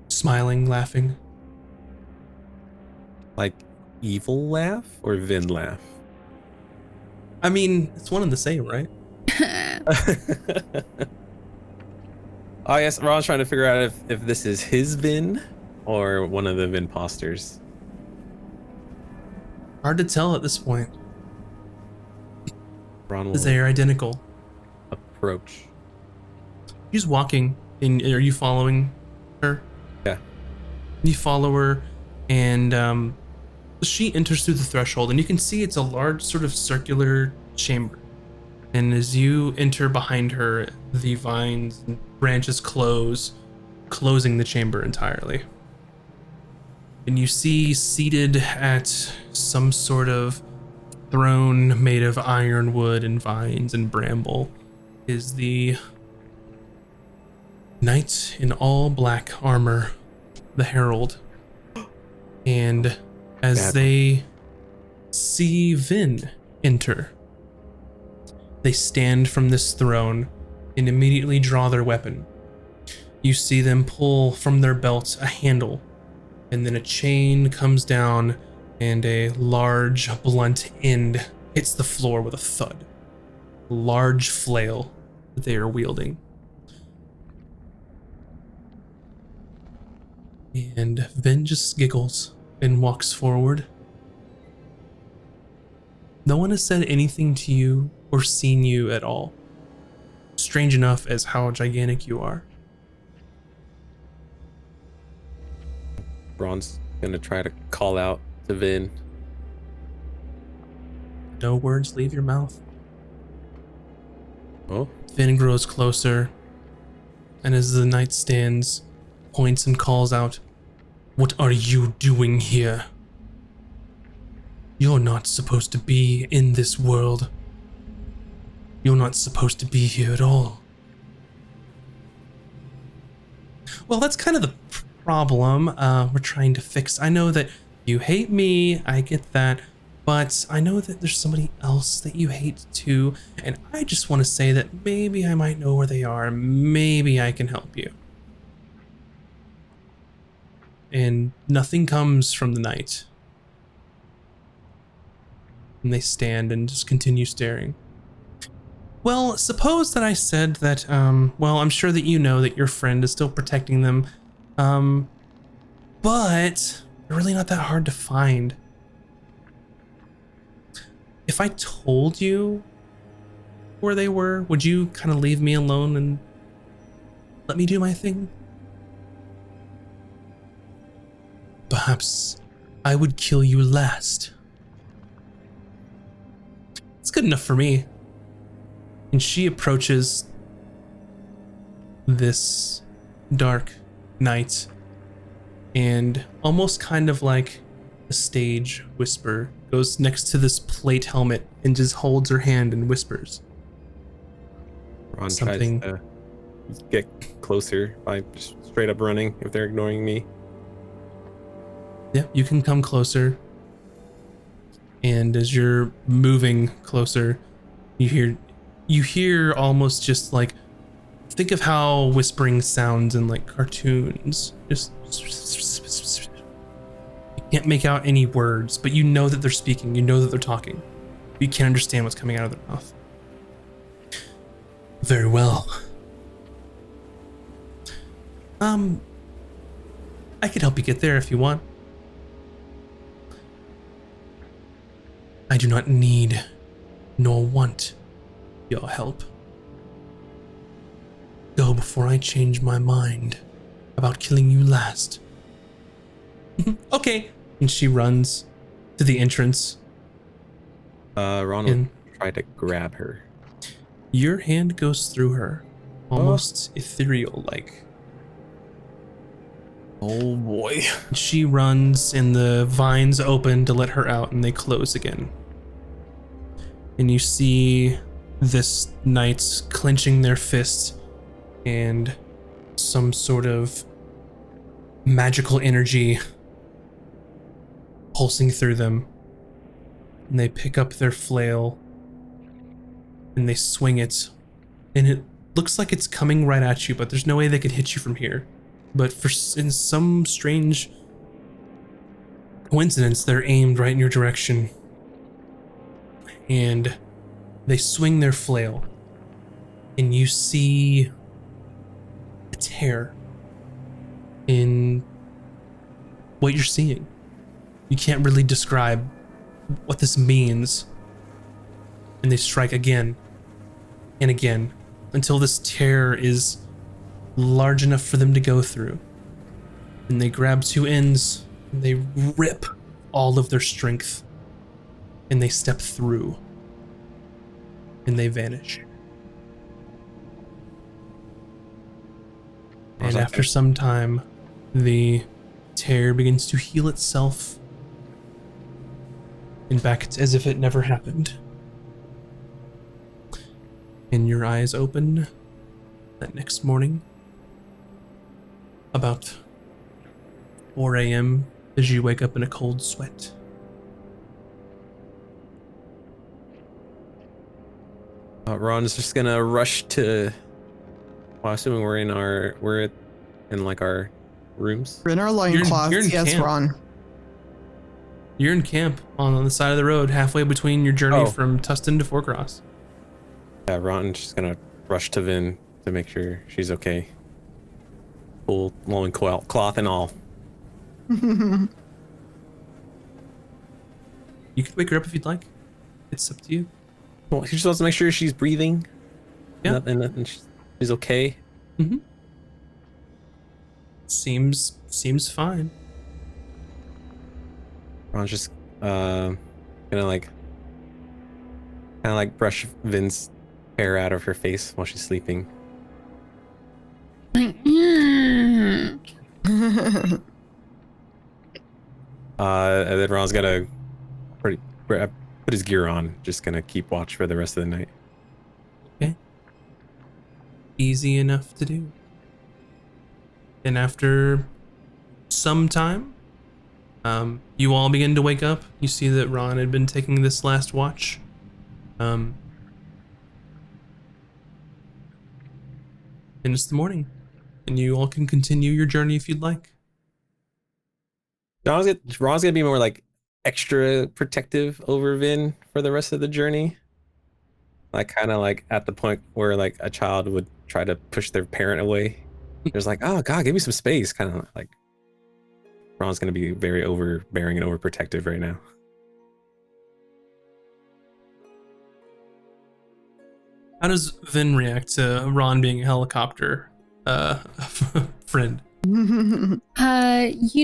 Smiling, laughing. Like evil laugh or Vin laugh? I mean, it's one and the same, right? I guess Ron's trying to figure out if this is his Vin or one of the Vinposters. Hard to tell at this point, Ron because will they are identical. approach. She's walking, and are you following her? Yeah. You follow her, and she enters through the threshold, and you can see it's a large sort of circular chamber. And as you enter behind her, the vines and branches close, closing the chamber entirely. And you see seated at some sort of throne made of ironwood and vines and bramble is the knight in all black armor, the herald. And as they see Vin enter, they stand from this throne and immediately draw their weapon. You see them pull from their belt a handle, and then a chain comes down and a large blunt end hits the floor with a thud. A large flail that they are wielding. And Vin just giggles and walks forward. No one has said anything to you or seen you at all. Strange enough as how gigantic you are. Ron's gonna try to call out to Vin. No words leave your mouth. Oh, Vin grows closer, and as the knight stands, points and calls out, "What are you doing here? You're not supposed to be in this world. You're not supposed to be here at all." Well, that's kind of the problem we're trying to fix. I know that you hate me, I get that, but I know that there's somebody else that you hate too, and I just want to say that maybe I might know where they are, maybe I can help you. And nothing comes from the knight. And they stand and just continue staring. Well, suppose that I said that, well, I'm sure that you know that your friend is still protecting them, but they're really not that hard to find. If I told you where they were, would you kind of leave me alone and let me do my thing? Perhaps I would kill you last. It's good enough for me. And she approaches this dark night, and almost kind of like a stage whisper goes next to this plate helmet and just holds her hand and whispers. Ron Something- tries to get closer by just straight up running if they're ignoring me. Yeah, you can come closer. And as you're moving closer, you hear almost just like, think of how whispering sounds in like cartoons. Just you can't make out any words, but you know that they're speaking. You know that they're talking. You can't understand what's coming out of their mouth. Very well. I could help you get there if you want. I do not need nor want your help. Go before I change my mind about killing you last. Okay. And she runs to the entrance. Ron will And try to grab her. your hand goes through her, almost ethereal-like. Oh boy. She runs and the vines open to let her out and they close again. And you see this knights clenching their fists and some sort of magical energy pulsing through them. And they pick up their flail and they swing it. And it looks like it's coming right at you, but there's no way they could hit you from here. But in some strange coincidence, they're aimed right in your direction. And they swing their flail. And you see a tear in what you're seeing. You can't really describe what this means. And they strike again and again until this tear is large enough for them to go through. And they grab two ends and they rip all of their strength and they step through and they vanish. And after some time, the tear begins to heal itself and back as if it never happened. And your eyes open that next morning about 4 a.m. as you wake up in a cold sweat. Ron's just gonna rush to. Well, assuming we're in our rooms. We're in our You're loincloths. in Yes, camp. Ron. You're in camp on the side of the road, halfway between your journey Oh. from Tustin to Fourcross. Yeah, Ron's just gonna rush to Vin to make sure she's okay. Full loincloth and all. You could wake her up if you'd like. It's up to you. Well, he just wants to make sure she's breathing. Yeah. Nothing. She's okay. Seems fine. Ron's just gonna kind of brush Vin's hair out of her face while she's sleeping. And then Ron's gonna put his gear on. Just gonna keep watch for the rest of the night. Easy enough to do. And after some time, you all begin to wake up. You see that Ron had been taking this last watch. And it's the morning. And you all can continue your journey if you'd like. Ron's gonna be more like extra protective over Vin for the rest of the journey. Like kind of like at the point where like a child would try to push their parent away. There's like, oh God, give me some space. Kind of like Ron's gonna be very overbearing and overprotective right now. How does Vin react to Ron being a helicopter friend? You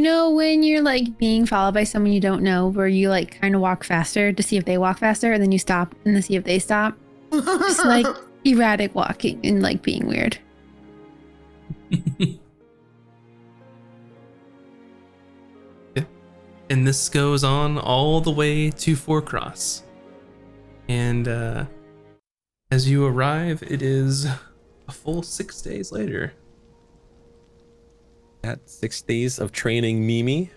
know when you're like being followed by someone you don't know, where you like kind of walk faster to see if they walk faster, and then you stop and then see if they stop. Just like erratic walking and like being weird. And this goes on all the way to Fourcross. And as you arrive, it is a full 6 days later. At 6 days of training Mimi.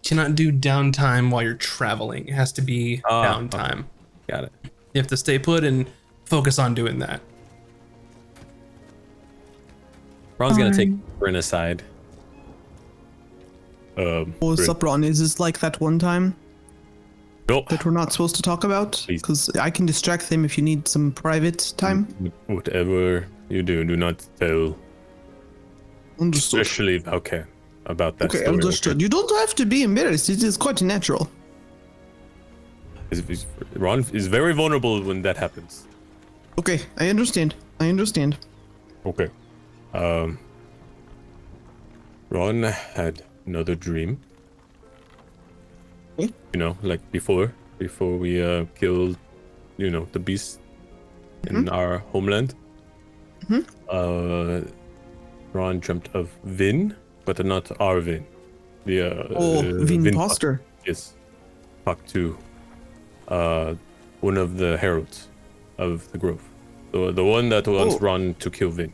Cannot do downtime while you're traveling. It has to be downtime. Okay. Got it. You have to stay put and focus on doing that. Ron's gonna take Bryn aside. What's up, Ron? Is this like that one time Nope. that we're not supposed to talk about? Please. Because I can distract them if you need some private time. Whatever you do not tell, Understood. especially about that Okay, story. understood. You don't have to be embarrassed. It is quite natural. Ron is very vulnerable when that happens. Okay, I understand. Okay. Ron had another dream. Okay. You know, like before we killed, the beast in our homeland. Ron dreamt of Vin, but not our Vin. The Vin Poster. Yes. Talk to one of the heralds of the grove. The one that wants Ron to kill Vin.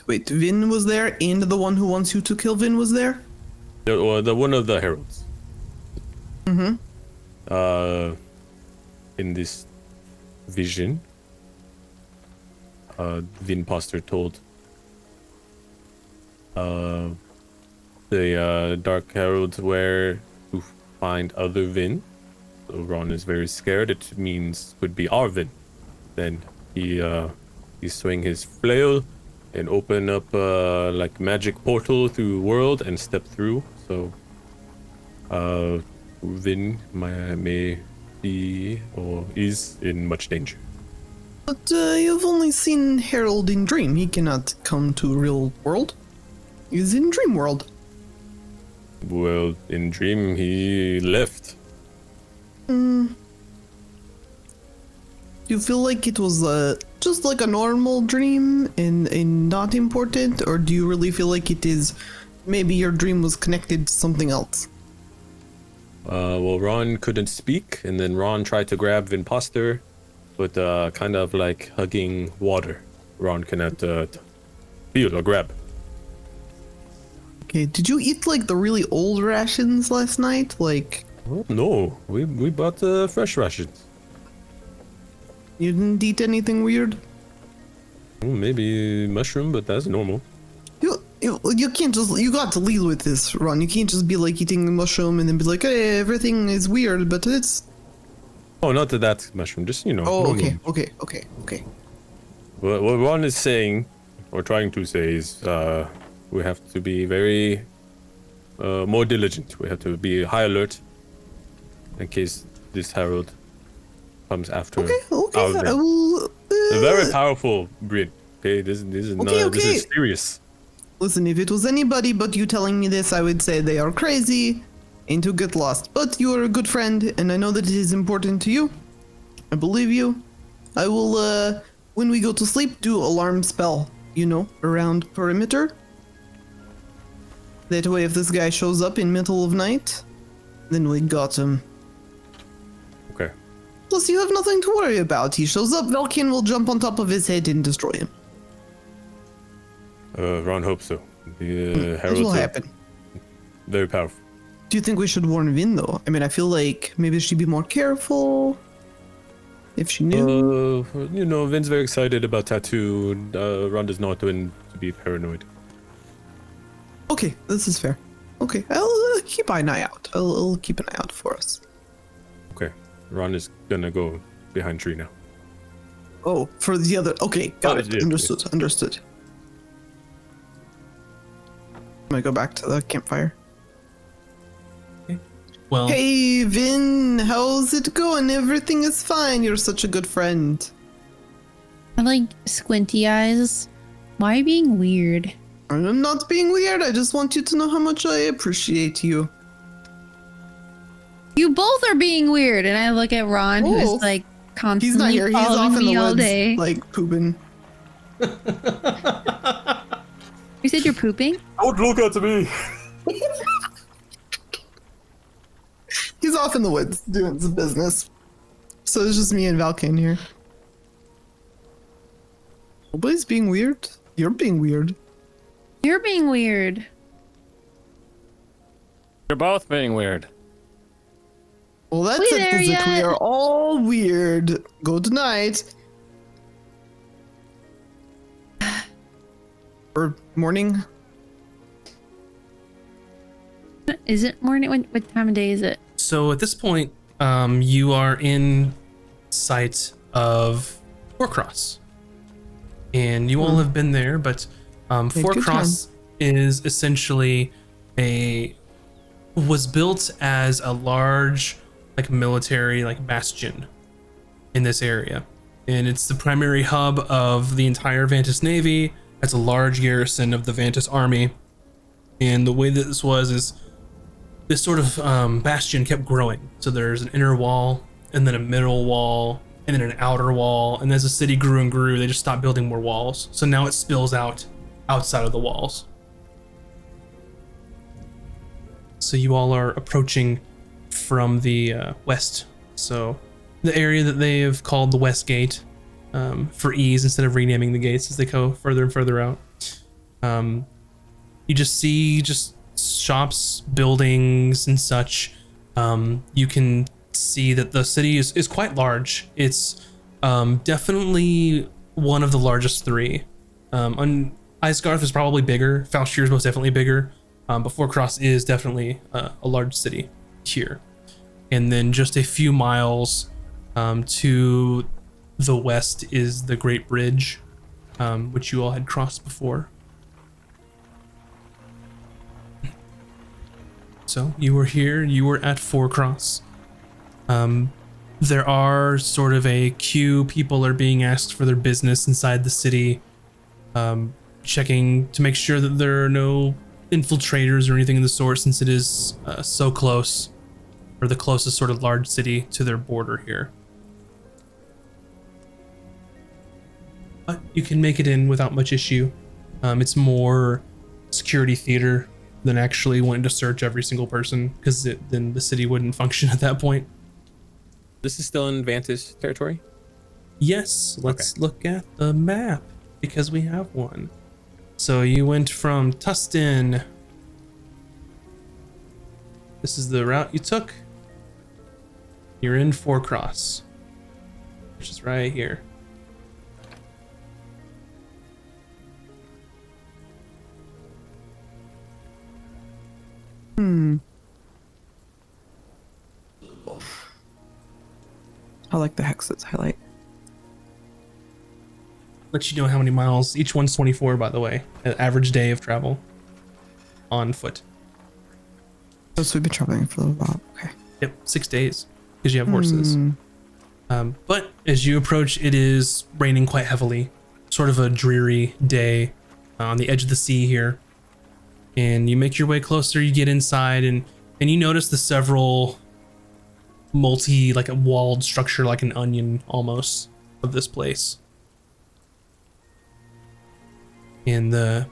Wait, Vin was there, and the one who wants you to kill Vin was there? The one of the heralds. In this vision, the imposter told the Dark Heralds where to find other Vin. So Ron is very scared. It means could be our Vin. Then he swing his flail and open up like magic portal through world and step through. So Vin may be or is in much danger. But you've only seen Harold in Dream. He cannot come to real world. He's in Dream World. Well, in Dream he left. Do you feel like it was just like a normal dream and not important, or do you really feel like it is maybe your dream was connected to something else? Well, Ron couldn't speak, and then Ron tried to grab Vinposter, but kind of like hugging water. Ron cannot feel or grab. Okay, did you eat like the really old rations last night? Like, Well, no, we bought fresh rations. you didn't eat anything weird? Well, maybe mushroom, but that's normal. You can't just, you got to lead with this, Ron. You can't just be like eating a mushroom and then be like, hey, everything is weird, but it's... Oh, not that mushroom, just, Oh, normal. okay. What Ron is saying, or trying to say, is we have to be very more diligent. We have to be high alert in case this herald comes after Okay, our I Vin. will... A very powerful grid. Okay, this is not this is serious. Listen, if it was anybody but you telling me this, I would say they are crazy and to get lost. But you are a good friend, and I know that it is important to you. I believe you. I will, when we go to sleep, do alarm spell, around perimeter. That way, if this guy shows up in middle of night, then we got him. Okay. Plus, you have nothing to worry about. He shows up, Velkin will jump on top of his head and destroy him. Ron hopes so. The This heralds will are happen. very powerful. Do you think we should warn Vin, though? I mean, I feel like maybe she'd be more careful if she knew. Vin's very excited about tattoo. Ron does not want to be paranoid. Okay, this is fair. Okay, I'll keep an eye out. I'll keep an eye out for us. Okay, Ron is gonna go behind tree now. Oh, for the other... Okay, got Oh, it. yeah, Understood. I'm gonna go back to the campfire. Well, Hey, Vin, how's it going? Everything is fine. You're such a good friend. I like squinty eyes. Why are you being weird? I'm not being weird. I just want you to know how much I appreciate you. You both are being weird, and I look at Ron, Oh. who's like constantly He's not here. He's following off in me the all woods, day. like pooping. You're You said you're pooping? Don't look at me. He's off in the woods doing some business. So it's just me and Valken here. Nobody's being weird. You're being weird. You're being weird. You're both being weird. Well, that's We it. there Like we yet? are all weird. Good night. Or morning. Is it morning? What time of day is it? So at this point, you are in sight of Fourcross, and you all have been there. But good Fourcross is essentially was built as a large like military like bastion in this area, and it's the primary hub of the entire Vantis Navy. It's a large garrison of the Vantis Army, and the way that this was is this sort of bastion kept growing. So there's an inner wall, and then a middle wall, and then an outer wall. And as the city grew and grew, they just stopped building more walls. So now it spills out outside of the walls. So you all are approaching from the west. So the area that they have called the West Gate for ease, instead of renaming the gates as they go further and further out. You just see shops, buildings, and such. You can see that the city is quite large. It's definitely one of the largest three. Isgarth is probably bigger. Falshir is most definitely bigger. But Fourcross is definitely a large city here. And then just a few miles to the west is the Great Bridge, which you all had crossed before. So you were here, you were at Fourcross. There are sort of a queue. People are being asked for their business inside the city, checking to make sure that there are no infiltrators or anything of the sort, since it is so close, or the closest sort of large city to their border here. But you can make it in without much issue. It's more security theater than actually wanting to search every single person, because then the city wouldn't function at that point. This is still in Vantage territory? Yes, let's look at the map, because we have one. So you went from Tustin. This is the route you took. You're in Fourcross, which is right here. I like the hexes highlight. Let you know how many miles. Each one's 24, by the way. An average day of travel on foot. Oh, so we've been traveling for a little while. Okay. Yep, 6 days, because you have horses. But as you approach, it is raining quite heavily. Sort of a dreary day on the edge of the sea here. And you make your way closer, you get inside, and you notice the several like a walled structure, like an onion almost, of this place. And the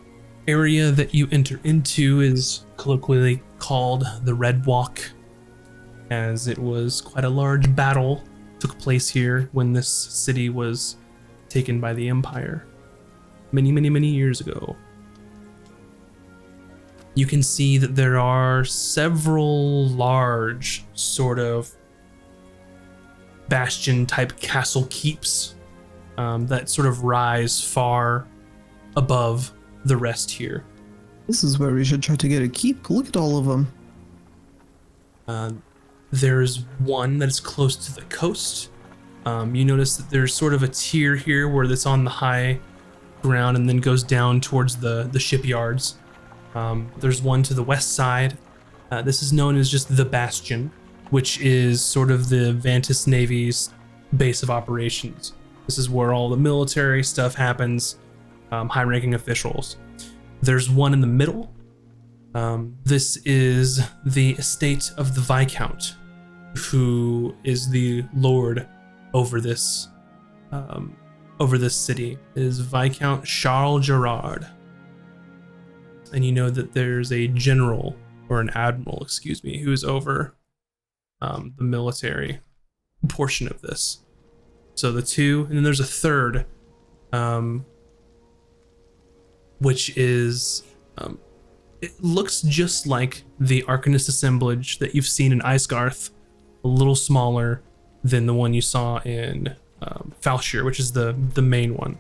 area that you enter into is colloquially called the Red Walk, as it was quite a large battle took place here when this city was taken by the Empire many, many, many years ago. You can see that there are several large sort of bastion type castle keeps that sort of rise far above the rest here. This is where we should try to get a keep. Look at all of them. There's one that's close to the coast. You notice that there's sort of a tier here where it's on the high ground and then goes down towards the shipyards. There's one to the west side. This is known as just the Bastion, which is sort of the Vantis Navy's base of operations. This is where all the military stuff happens, high-ranking officials. There's one in the middle. This is the estate of the Viscount, who is the lord over this city. It is Viscount Charles Gerard. and you know that there's a general or an admiral, excuse me, who is over the military portion of this. So the two, and then there's a third, which is it looks just like the Arcanist assemblage that you've seen in Icegarth, a little smaller than the one you saw in Falshir, which is the main one.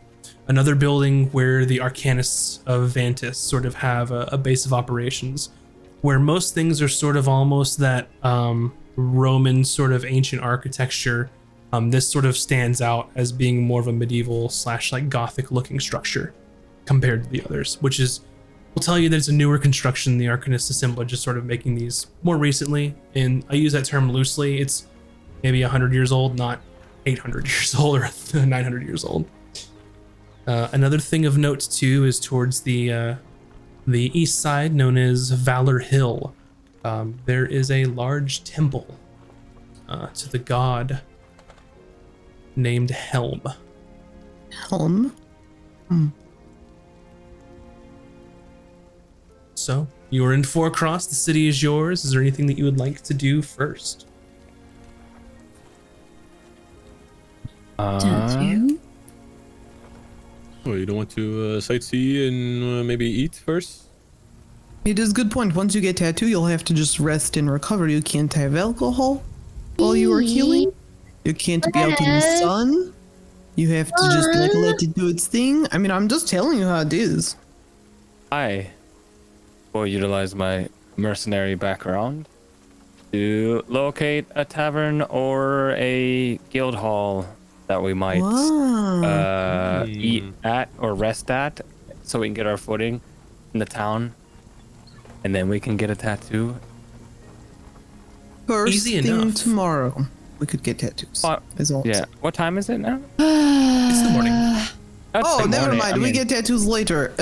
Another building where the Arcanists of Vantis sort of have a base of operations, where most things are sort of almost that Roman sort of ancient architecture. This sort of stands out as being more of a medieval / like Gothic looking structure compared to the others, which is, will tell you that it's a newer construction. The Arcanist assemblage is sort of making these more recently, and I use that term loosely. It's maybe 100 years old, not 800 years old or 900 years old. Another thing of note too is towards the east side, known as Valor Hill. There is a large temple to the god named Helm. Helm? So you are in Forecross. The city is yours. Is there anything that you would like to do first? Tattoo? Oh, you don't want to sightsee and maybe eat first? It is a good point. Once you get tattoo, you'll have to just rest and recover. You can't have alcohol while you are healing. You can't be out in the sun. You have to just like let it do its thing. I mean, I'm just telling you how it is. I will utilize my mercenary background to locate a tavern or a guild hall that we might eat at or rest at, so we can get our footing in the town, and then we can get a tattoo. First Easy thing enough. tomorrow, we could get tattoos. As always. Yeah. What time is it now? It's the morning. I'd Oh, say never morning. mind. I We mean, get tattoos later.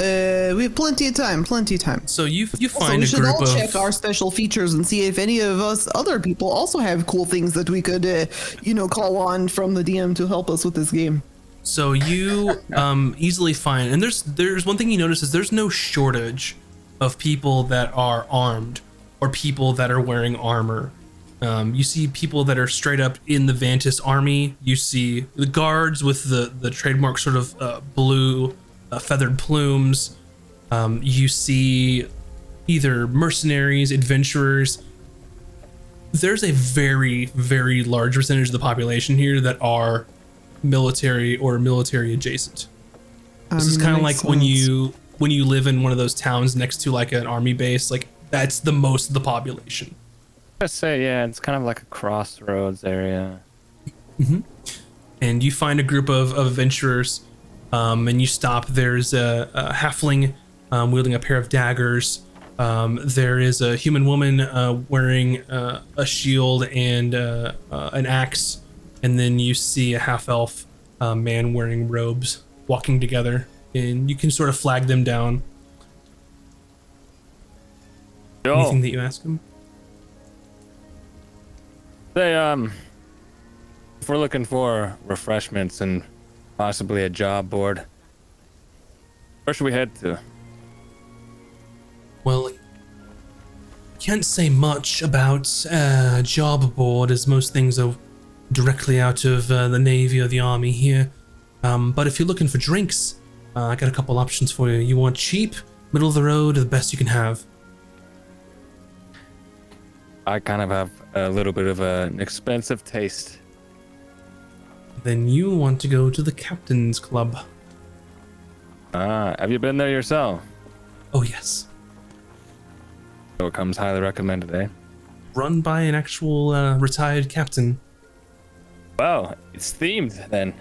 We have plenty of time. Plenty of time. So you Also, find we a should group all of check our special features and see if any of us other people also have cool things that we could, call on from the DM to help us with this game. So you easily find, and there's one thing you notice is there's no shortage of people that are armed or people that are wearing armor. You see people that are straight up in the Vantis army. You see the guards with the trademark sort of blue feathered plumes. You see either mercenaries, adventurers. There's a very, very large percentage of the population here that are military or military adjacent. This is kind of like when you live in one of those towns next to like an army base, like that's the most of the population. I'd say, yeah, it's kind of like a crossroads area. And you find a group of adventurers, and you stop. There's a halfling wielding a pair of daggers. There is a human woman wearing a shield and an axe, and then you see a half-elf man wearing robes walking together, and you can sort of flag them down. Yo, Anything that you ask them? they if we're looking for refreshments and possibly a job board, where should we head to? Well, can't say much about job board, as most things are directly out of the Navy or the Army here. But if you're looking for drinks, I got a couple options for you. You want cheap, middle of the road, or the best you can have? I kind of have a little bit of an expensive taste. Then you want to go to the Captain's Club. Have you been there yourself? Oh yes, So it comes highly recommended, eh? run by an actual retired captain. Well, it's themed then.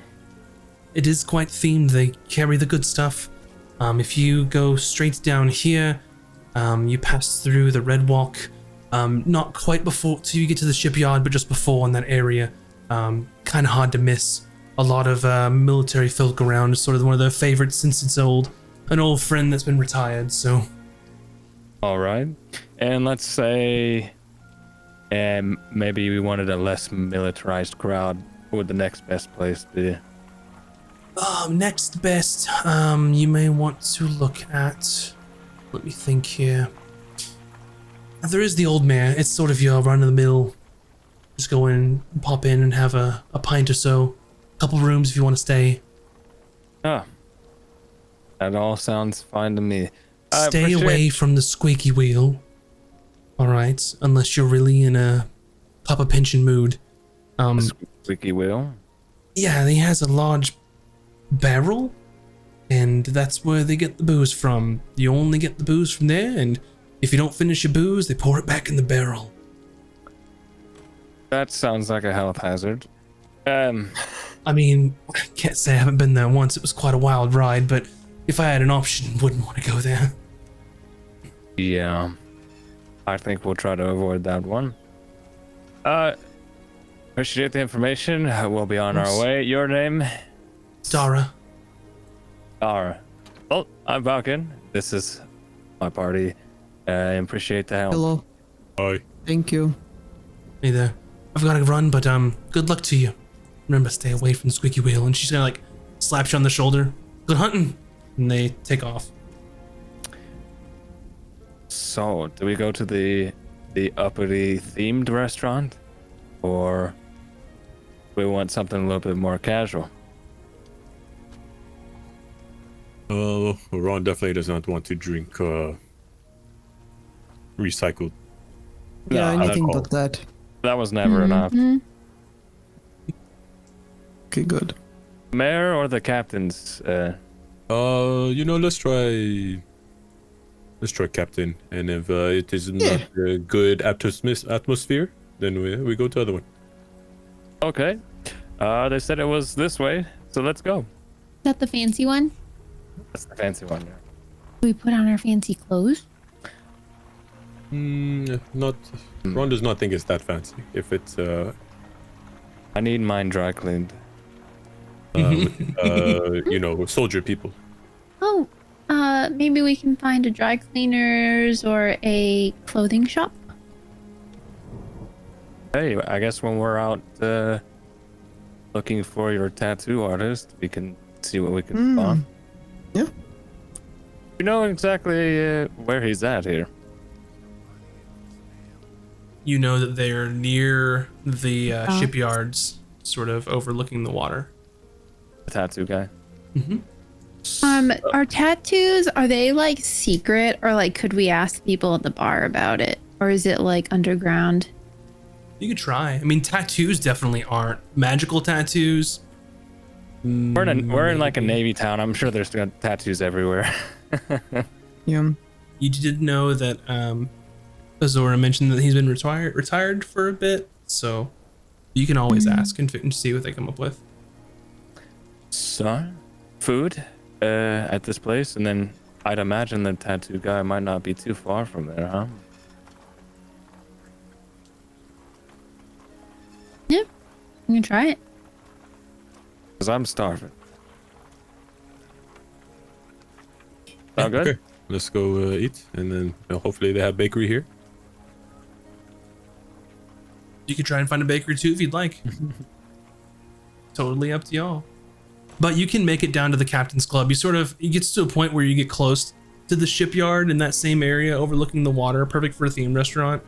It is quite themed. They carry the good stuff. If you go straight down here, you pass through the Red Walk. Not quite before till you get to the shipyard, but just before in that area. Kind of hard to miss. A lot of military folk around. It's sort of one of their favorites since it's an old friend that's been retired. So All right. And let's say maybe we wanted a less militarized crowd. What would the next best place be? next best, you may want to look at Let me think here. There is the old mare. It's sort of your run-of-the-mill. Just go in, pop in, and have a pint or so. Couple rooms if you want to stay. Ah, that all sounds fine to me. Stay away from the squeaky wheel. All right, unless you're really in a Papa Pension mood. Squeaky wheel. Yeah, he has a large barrel, and that's where they get the booze from. You only get the booze from there, and if you don't finish your booze, they pour it back in the barrel. That sounds like a health hazard. I mean, I can't say I haven't been there once. It was quite a wild ride, but if I had an option, wouldn't want to go there. Yeah, I think we'll try to avoid that one. Appreciate the information. We'll be on our way. Your name? Dara. Dara. Well, I'm Balkan. This is my party. I appreciate the help. Hello. Hi. Thank you. Hey there. I've got to run, but good luck to you. Remember, stay away from the squeaky wheel. And she's gonna like slap you on the shoulder. Good hunting. And they take off. So, do we go to the uppity themed restaurant, or we want something a little bit more casual? Ron definitely does not want to drink recycled. Yeah, No, anything alcohol. but that. That was never enough. Mhm. Okay, good. Mayor or the captain's? Let's try captain, and if it is not a good atmosphere, then we go to other one. Okay. They said it was this way, so let's go. Is that the fancy one? That's the fancy one. Yeah. Do we put on our fancy clothes? Not. Ron does not think it's that fancy. If it's I need mine dry cleaned. soldier people. Oh, maybe we can find a dry cleaners or a clothing shop. Hey, I guess when we're out looking for your tattoo artist, we can see what we can find. Yeah. You know exactly where he's at here. You know that they're near the shipyards, sort of overlooking the water. The tattoo guy. Our tattoos, are they like secret, or like could we ask people at the bar about it? Or is it like underground? You could try. I mean, tattoos definitely aren't magical tattoos. We're in like a navy town. I'm sure there's tattoos everywhere. Yeah. You did know that Azora mentioned that he's been retired for a bit, so you can always ask and see what they come up with. So, food at this place, and then I'd imagine the tattoo guy might not be too far from there, huh? Yeah, you can try it. Because I'm starving. Sound good? Okay, let's go eat, and then hopefully they have bakery here. You could try and find a bakery too if you'd like. Totally up to y'all. But you can make it down to the captain's club. It gets to a point where you get close to the shipyard in that same area overlooking the water, perfect for a themed restaurant.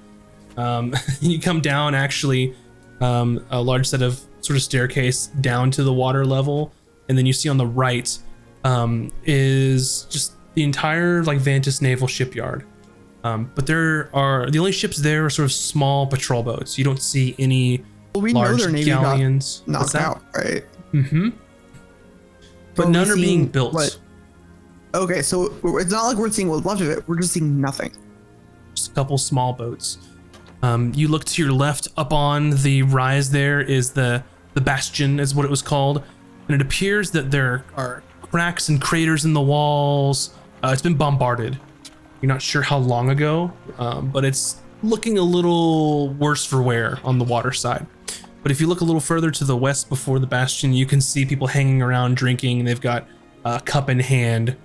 You come down actually a large set of sort of staircase down to the water level, and then you see on the right is just the entire like Vantis naval shipyard. But the only ships there are sort of small patrol boats. You don't see any Well, we know large their navy galleons. got What's knocked that? out, right? Mm-hmm. But Are we none are being seeing built. what- Okay, so it's not like we're seeing what's left of it. We're just seeing nothing. Just a couple small boats. You look to your left, up on the rise there is the bastion, is what it was called, and it appears that there are cracks and craters in the walls. It's been bombarded. You're not sure how long ago, but it's looking a little worse for wear on the water side. But if you look a little further to the west before the bastion, you can see people hanging around drinking. They've got a cup in hand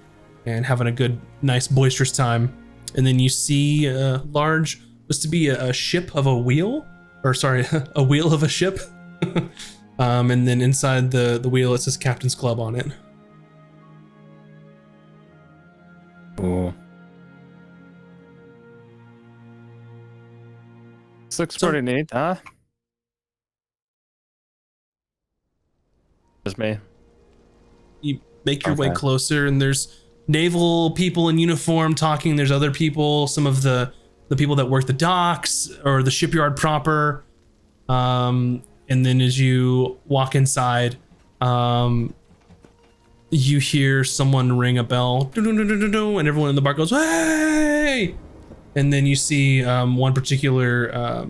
and having a good, nice, boisterous time. And then you see a large, looks to be a ship of a wheel, or sorry, a wheel of a ship. And then inside the wheel, it says Captain's Club on it. Cool. This looks So- pretty neat, huh? Just me. You make your way Okay. closer, and there's naval people in uniform talking. There's other people, some of the people that work the docks or the shipyard proper. And then as you walk inside, you hear someone ring a bell, "Doo-doo-doo-doo-doo," and everyone in the bar goes, "Hey!" And then you see one particular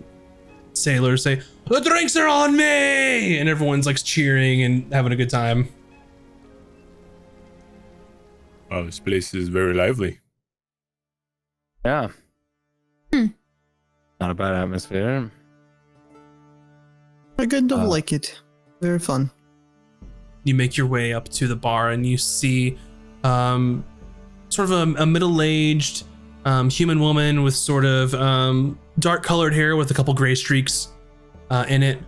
sailor say, "The drinks are on me!" And everyone's like cheering and having a good time. Oh, this place is very lively. Yeah. Hmm. Not a bad atmosphere. I kind of like it. Very fun. You make your way up to the bar and you see sort of a middle-aged human woman with sort of dark colored hair with a couple gray streaks in it.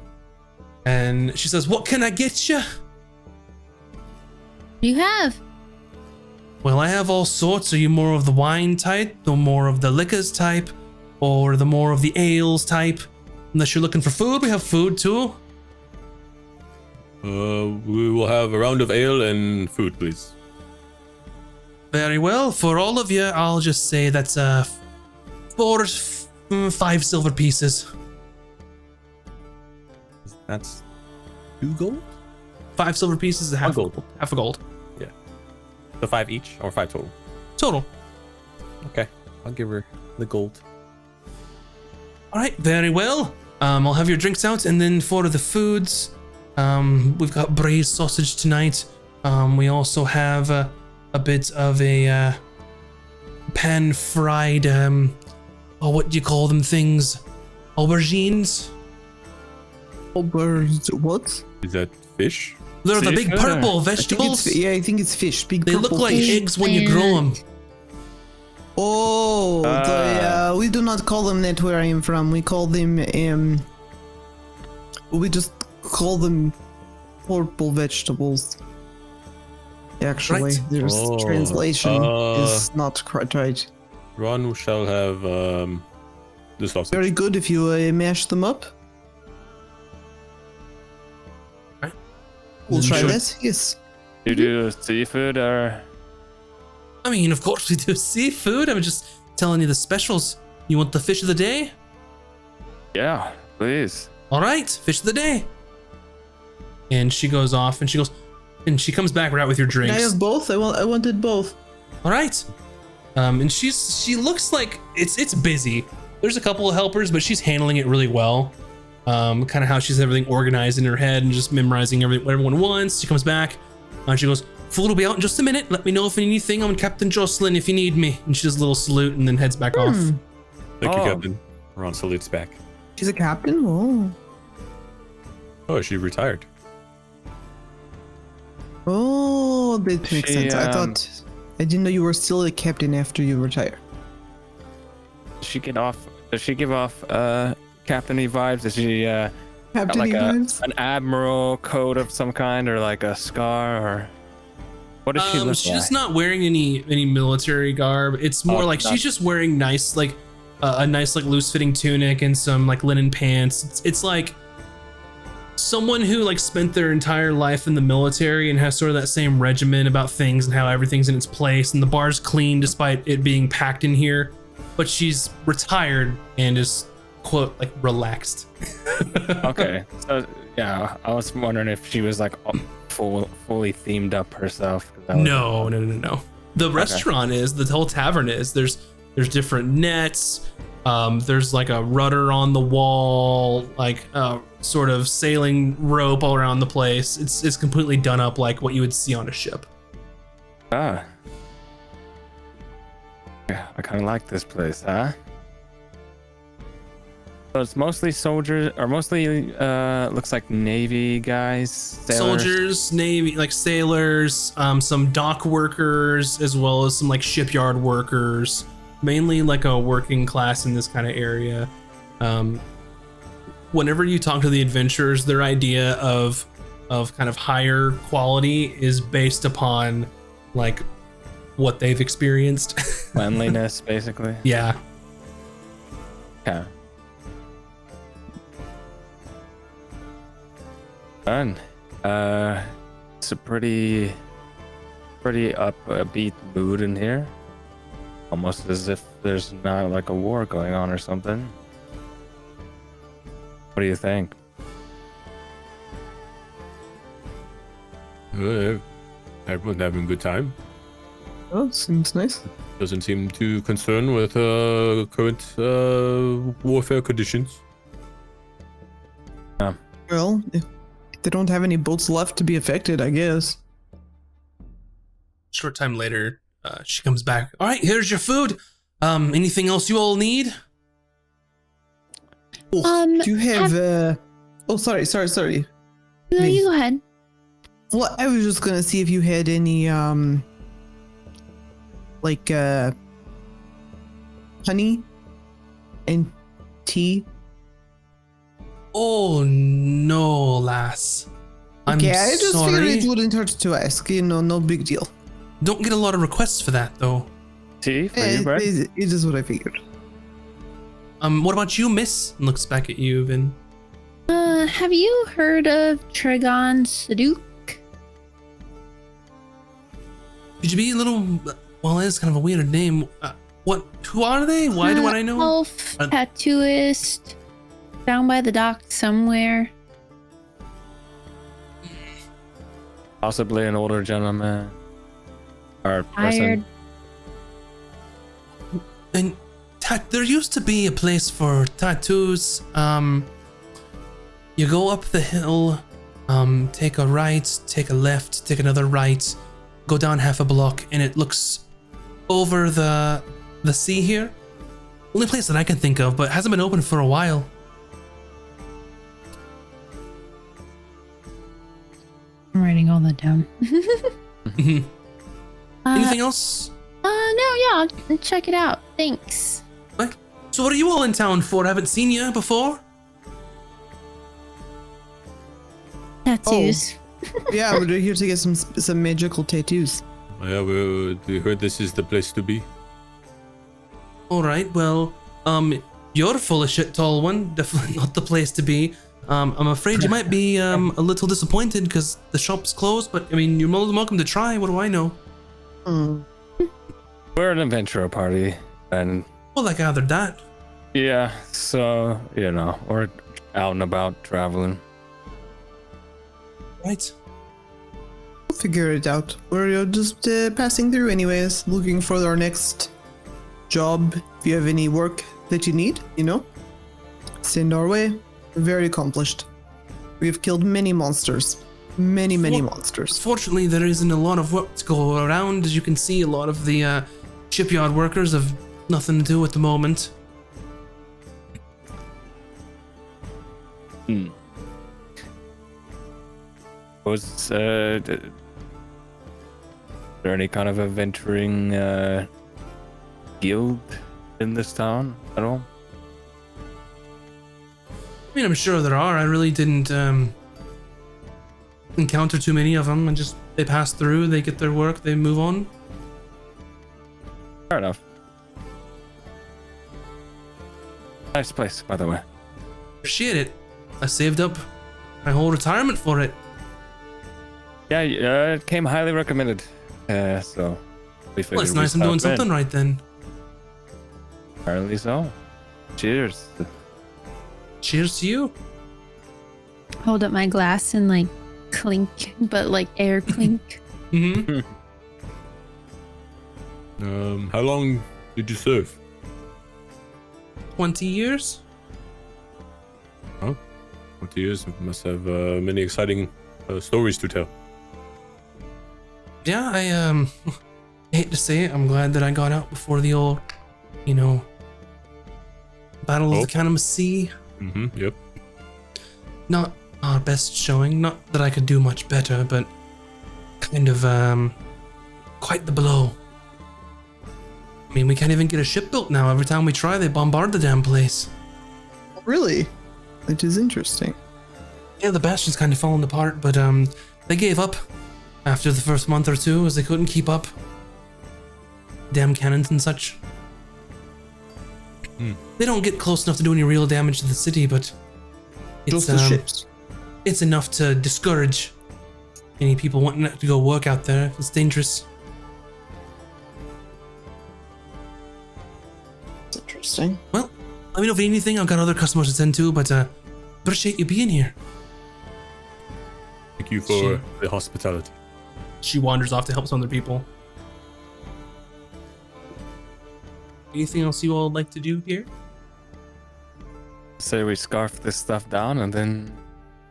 And she says, "What can I get you?" You have. "Well, I have all sorts. Are you more of the wine type, the more of the liquors type, or the more of the ales type? Unless you're looking for food, we have food too." We will have a round of ale and food, please. "Very well. For all of you, I'll just say that's 5 silver pieces. That's 2 gold? 5 silver pieces is half gold. half a gold So 5 each or 5 total? total." Okay. I'll give her the gold. All right, very well. I'll have your drinks out, and then for the foods, we've got braised sausage tonight. We also have a bit of a pan-fried, what do you call them things? Aubergines. What? Is that fish? They're the big Seafood? purple I think vegetables. I think it's fish. Big They look purple like fish. eggs when you grow them. Oh, we do not call them that where I am from. We call them we just call them purple vegetables. Actually, Right. there's Oh, translation is not quite right. Ron shall have the sausage. Very good if you mash them up. Right. We'll Then try sure. that. Yes. You do seafood or I mean, of course we do seafood. I'm just telling you the specials. You want the fish of the day? yeah, please. All right, fish of the day. And she goes off, and she comes back right with your Can drinks. I have both? I wanted both. All right. And she looks like it's busy. There's a couple of helpers, but she's handling it really well. Kind of how she's everything organized in her head and just memorizing everything what everyone wants. She comes back, and she goes, "Food will be out in just a minute. Let me know if you need anything. I'm Captain Jocelyn if you need me." And she does a little salute and then heads back off. Thank you, Oh. Captain. Ron salutes back. She's a captain? Oh. Oh, she retired. Oh, that makes She, sense. I didn't know you were still a captain after you retire. Does she give off captain-y vibes? Does she got Captain like vibes? an admiral coat of some kind or like a scar or what does she look She's like? just not wearing any military garb. It's more Oh, like not- she's just wearing nice like a nice like loose fitting tunic and some like linen pants. It's like someone who like spent their entire life in the military and has sort of that same regimen about things and how everything's in its place and the bar's clean despite it being packed in here. But she's retired and is quote like relaxed. Okay, so yeah, I was wondering if she was like fully themed up herself. 'cause that was- No. The restaurant is, the whole tavern is. There's different nets. There's like a rudder on the wall, like sort of sailing rope all around the place. It's completely done up like what you would see on a ship. Ah. Yeah, I kind of like this place, huh? So it's mostly soldiers, or mostly looks like Navy guys, sailors. Soldiers, navy, like sailors, some dock workers, as well as some like shipyard workers. Mainly like a working class in this kind of area. Whenever you talk to the adventurers, their idea of kind of higher quality is based upon like what they've experienced. Cleanliness, basically. Yeah. Yeah. Fine. It's a pretty upbeat mood in here. Almost as if there's not like a war going on or something. What do you think? Everyone's having a good time. Oh, seems nice. Doesn't seem too concerned with current warfare conditions. Well, if they don't have any boats left to be affected, I guess. Short time later, she comes back. All right, here's your food. Anything else you all need? Do you have oh, sorry. No, you go ahead. Well, I was just gonna see if you had any like honey and tea. Oh no, lass. I'm Okay, I just figured sorry. it wouldn't hurt to ask. You know, no big deal. Don't get a lot of requests for that though. Tea for you, Brad? It is what I figured. What about you, miss? And looks back at you, Vin. Have you heard of Trigon Saduk? Could you be a little? Well, it's kind of a weird name. What? Who are they? Why do I know? Elf tattooist down by the dock somewhere. Possibly an older gentleman. Or Tired. person. And there used to be a place for tattoos. You go up the hill, take a right, take a left, take another right, go down half a block, and it looks over the sea here. Only place that I can think of, but hasn't been open for a while. I'm writing all that down. Anything else? No, yeah, I'll check it out. Thanks. What? So what are you all in town for? I haven't seen you before. Tattoos. Yeah, we're here to get some magical tattoos. Yeah, we heard this is the place to be. All right, well, you're full of shit, tall one. Definitely not the place to be. I'm afraid you might be a little disappointed because the shop's closed, but I mean, you're more than welcome to try. What do I know? We're an adventurer party, and Well, I gathered that. yeah, so, you know, we're out and about traveling. Right. We'll figure it out. We're just passing through anyways, looking for our next job. If you have any work that you need, you know, send our way. We're very accomplished. We've killed many monsters. Many monsters. Fortunately, there isn't a lot of work to go around. As you can see, a lot of the shipyard workers have nothing to do at the moment. Was there any kind of adventuring guild in this town at all? I mean, I'm sure there are. I really didn't encounter too many of them. And just they pass through, they get their work, they move on. Fair enough. Nice place, by the way. Appreciate it. I saved up my whole retirement for it. Yeah, it came highly recommended. So we figured Well, it's we'd nice I'm doing stop in. something right then. Apparently so. Cheers. Cheers to you. Hold up my glass and like clink, but like air clink. Mm-hmm. How long did you serve? 20 years? 20 years. Must have many exciting stories to tell. Yeah, I hate to say it, I'm glad that I got out before the old, you know, Battle of the Canama Sea. Mm-hmm. Yep. Not our best showing, not that I could do much better, but kind of quite the blow. I mean, we can't even get a ship built now. Every time we try, they bombard the damn place. Really? It is interesting. Yeah, the Bastion's kind of falling apart, but they gave up after the first month or two as they couldn't keep up. Damn cannons and such. They don't get close enough to do any real damage to the city, but it's Just the ships. it's enough to discourage any people wanting to go work out there. It's dangerous. It's interesting. Well, let me know if you need anything. I've got other customers to tend to, but appreciate you being here. Thank you for the hospitality. She wanders off to help some other people. Anything else you all would like to do here? Say we scarf this stuff down and then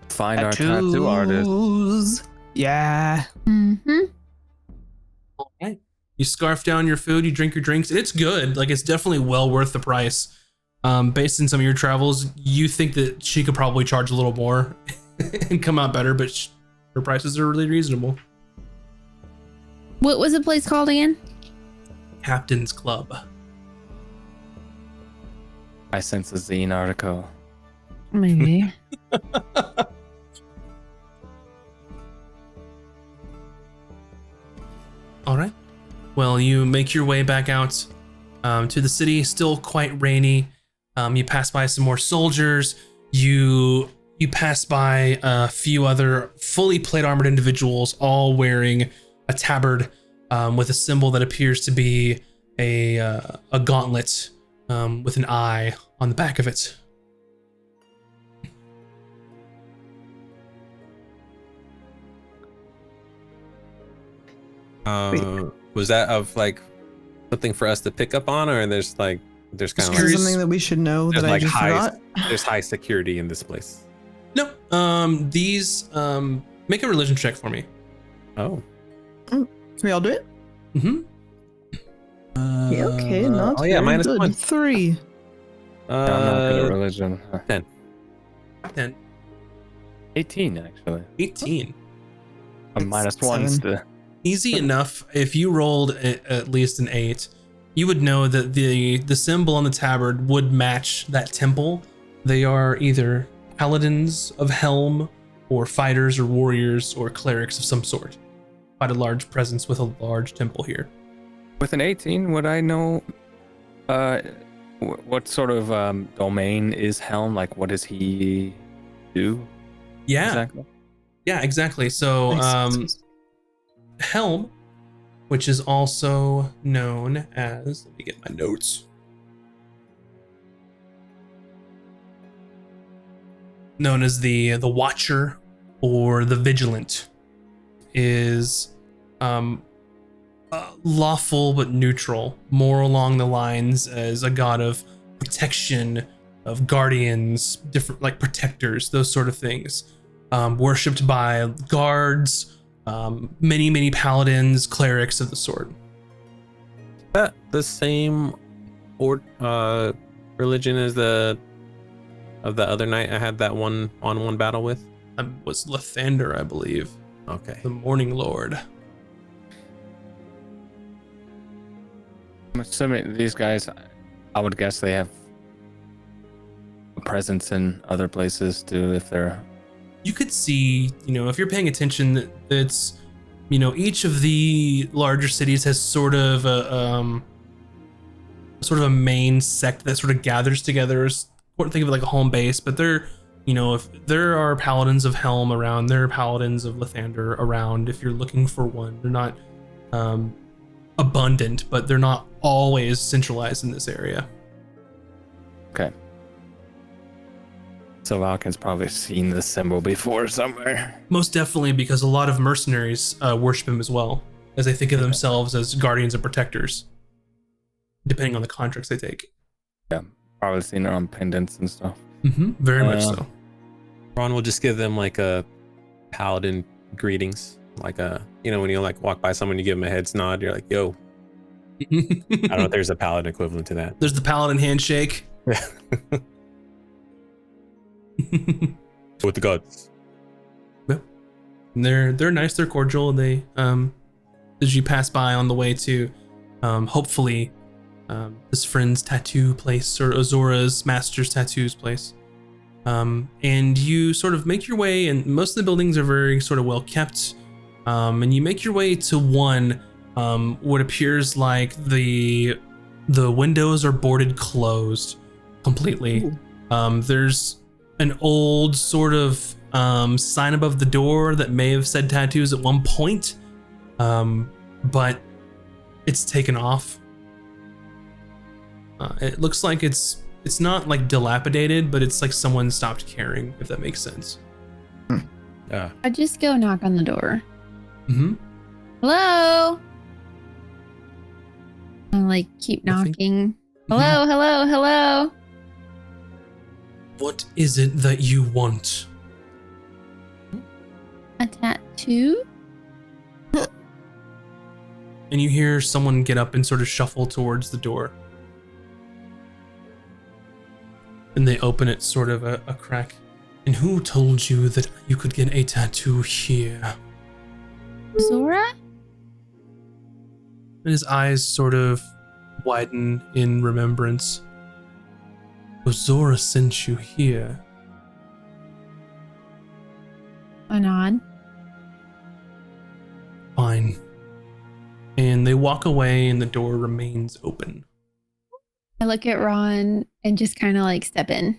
find our tattoo artist. Tattoos. Yeah. Mm-hmm. All right. You scarf down your food, you drink your drinks, and it's good. Like, it's definitely well worth the price. Based on some of your travels, you think that she could probably charge a little more and come out better, but her prices are really reasonable. What was the place called again? Captain's Club. I sense a zine article. Maybe. All right. Well, you make your way back out to the city. Still quite rainy. You pass by some more soldiers. You pass by a few other fully plate armored individuals, all wearing a tabard with a symbol that appears to be a gauntlet with an eye on the back of it. Was that of like something for us to pick up on, or there's kind of Is like there something that we should know there's that I like just forgot? there's high security in this place? No. These make a religion check for me. Oh. Can we all do it? Mm-hmm. Yeah, okay, not oh yeah, very minus good. 1. 3. I'm not good at religion. 10. 18 actually. 18. A It's minus 1 7. still. Easy enough. If you rolled at least an 8, you would know that the symbol on the tabard would match that temple. They are either paladins of Helm, or fighters or warriors or clerics of some sort. Quite a large presence with a large temple here. With an 18, would I know what sort of domain is Helm? Like, what does he do? Yeah, Exactly. yeah, exactly. So Nice. Helm, which is also known as, let me get my notes. Known as the Watcher or the Vigilant, is lawful but neutral, more along the lines as a god of protection, of guardians, different like protectors, those sort of things. Worshipped by guards, many paladins, clerics of the sort. Is that the same religion as the other night I had that one battle with? Was Lathander, I believe, Okay. the Morning Lord. I'm assuming these guys, I would guess they have a presence in other places too, if they're... You could see, if you're paying attention, that it's, each of the larger cities has sort of a main sect that sort of gathers together. Think of it like a home base, but they're, if there are paladins of Helm around, there are paladins of Lathander around. If you're looking for one, they're not abundant, but they're not always centralized in this area. Okay. So Valken's probably seen this symbol before somewhere. Most definitely, because a lot of mercenaries worship him as well, as they think of themselves as guardians and protectors, depending on the contracts they take. Yeah, probably seen it on pendants and stuff. Very much so. Ron will just give them like a paladin greetings, like when you like walk by someone, you give them a head nod. You're like, yo. I don't know if there's a paladin equivalent to that. There's the paladin handshake. With the gods. And they're nice, they're cordial. They as you pass by on the way to hopefully this friend's tattoo place, or Azora's master's tattoos place. And you sort of make your way, and most of the buildings are very sort of well kept. And you make your way to one, what appears like the windows are boarded closed completely. There's an old sort of sign above the door that may have said tattoos at one point, but it's taken off. It looks like it's not like dilapidated, but it's like someone stopped caring, if that makes sense. I just go knock on the door. Mm-hmm. Hello? I like keep Nothing? knocking. Hello, hello, hello. What is it that you want? A tattoo? And you hear someone get up and sort of shuffle towards the door. And they open it sort of a crack. And who told you that you could get a tattoo here? Zora? And his eyes sort of widen in remembrance. Zora sent you here. A nod. Fine. And they walk away and the door remains open. I look at Ron and just kind of like step in.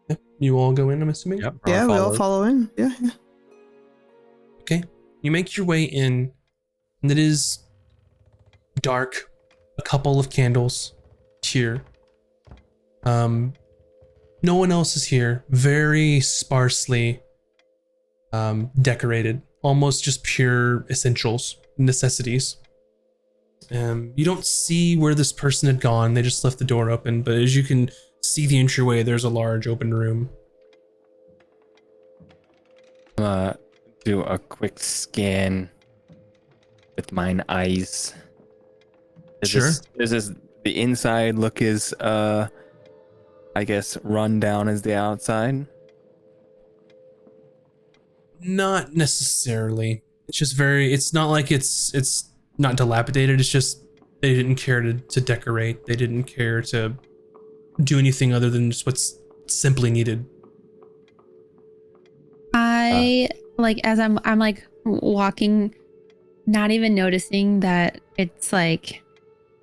Yep. You all go in, I'm assuming? Yep. Yeah, we all follow in. Yeah, yeah. Okay. You make your way in, and it is dark. A couple of candles here. No one else is here. Very sparsely decorated. Almost just pure essentials, necessities. You don't see where this person had gone. They just left the door open, but as you can see the entryway, there's a large open room. Do a quick scan with mine eyes. Does the inside look as I guess run down as the outside? Not necessarily. It's just it's not like it's not dilapidated. It's just they didn't care to decorate. They didn't care to do anything other than just what's simply needed. I like as I'm like walking, not even noticing that it's like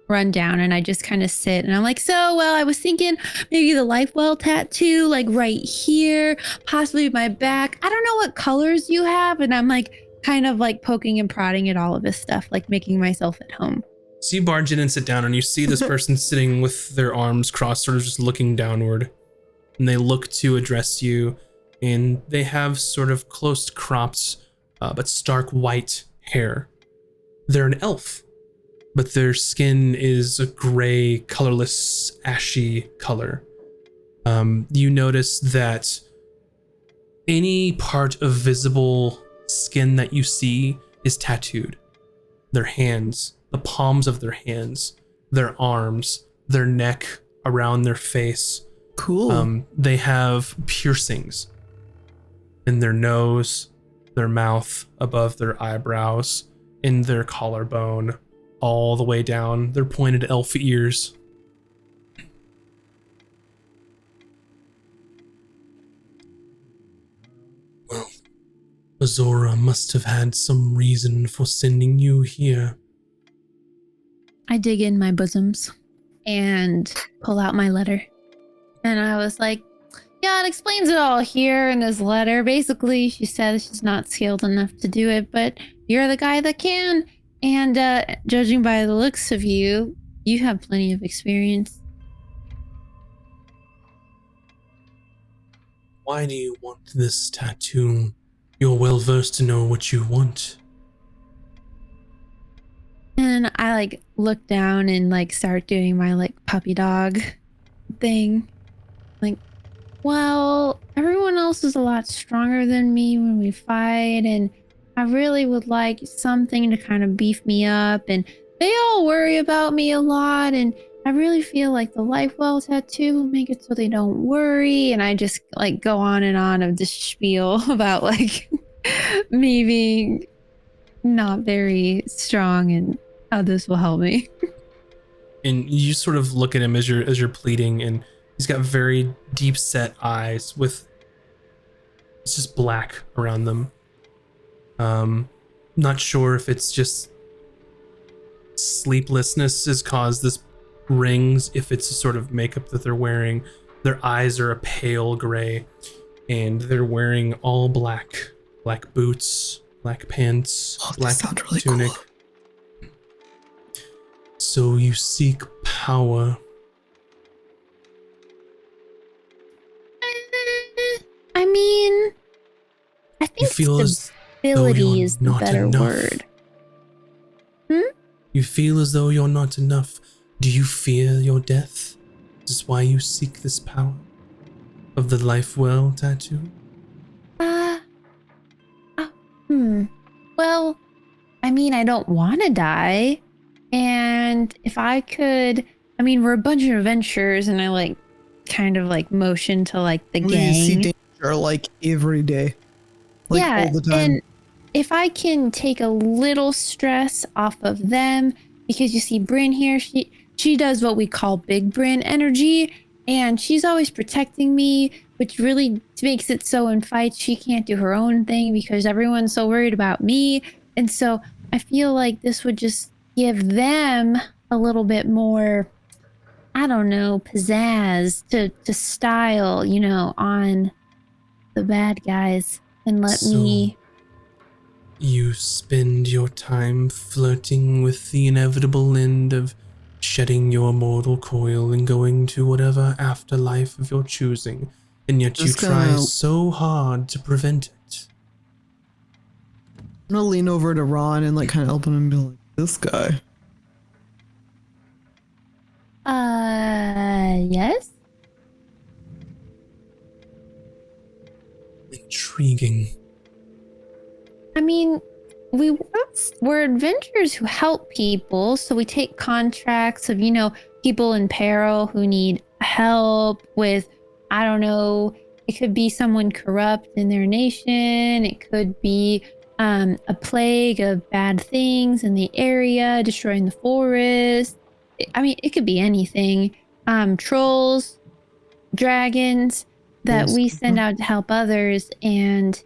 run down, and I just kind of sit and I'm like, I was thinking maybe the Lifewell tattoo, like right here, possibly my back. I don't know what colors you have, and I'm like kind of like poking and prodding at all of this stuff, like making myself at home. So you barge in and sit down, and you see this person sitting with their arms crossed, sort of just looking downward. And they look to address you, and they have sort of close cropped, but stark white hair. They're an elf, but their skin is a gray, colorless, ashy color. You notice that any part of visible skin that you see is tattooed. Their hands, the palms of their hands, their arms, their neck, around their face. Cool. They have piercings in their nose, their mouth, above their eyebrows, in their collarbone, all the way down their pointed elf ears. Well, Azora must have had some reason for sending you here. I dig in my bosoms and pull out my letter. And I was like, yeah, it explains it all here in this letter. Basically, she said she's not skilled enough to do it, but you're the guy that can. And judging by the looks of you, you have plenty of experience. Why do you want this tattoo? You're well versed to know what you want. And I like look down and like start doing my like puppy dog thing. Like, well, everyone else is a lot stronger than me when we fight, and I really would like something to kind of beef me up, and they all worry about me a lot, and I really feel like the Lifewell tattoo will make it so they don't worry. And I just like go on and on of this spiel about like me being not very strong and how this will help me. And you sort of look at him as you're pleading, and he's got very deep set eyes with it's just black around them. Not sure if it's just sleeplessness has caused this rings, if it's a sort of makeup that they're wearing, Their eyes are a pale gray, and they're wearing all black. Black boots, black pants, Oh, they black sound really tunic. cool. So you seek power. I mean, I You think feel as though stability you're is the not better enough. word. You feel as though you're not enough. Do you fear your death? Is this why you seek this power of the life well tattoo? Uh, Well, I mean, I don't want to die. And if I could, I mean, we're a bunch of adventurers, and I like kind of like motion to like the We see gang. danger like every day. Like Yeah, all the time. and if I can take a little stress off of them, because you see Bryn here, she does what we call big Bryn energy, and she's always protecting me, which really makes it so in fights she can't do her own thing because everyone's so worried about me. And so I feel like this would just give them a little bit more, I don't know, pizzazz to style, you know, on the bad guys, and let So- me. You spend your time flirting with the inevitable end of shedding your mortal coil and going to whatever afterlife of your choosing, and yet you Just try gonna- so hard to prevent it. I'm gonna lean over to Ron and like kind of help him and be like, this guy. Yes? Intriguing. I mean, we're adventurers who help people, so we take contracts of, you know, people in peril who need help with, I don't know, it could be someone corrupt in their nation, it could be a plague of bad things in the area, destroying the forest. I mean, it could be anything. Trolls, dragons that Trolls, we send mhm. out to help others, and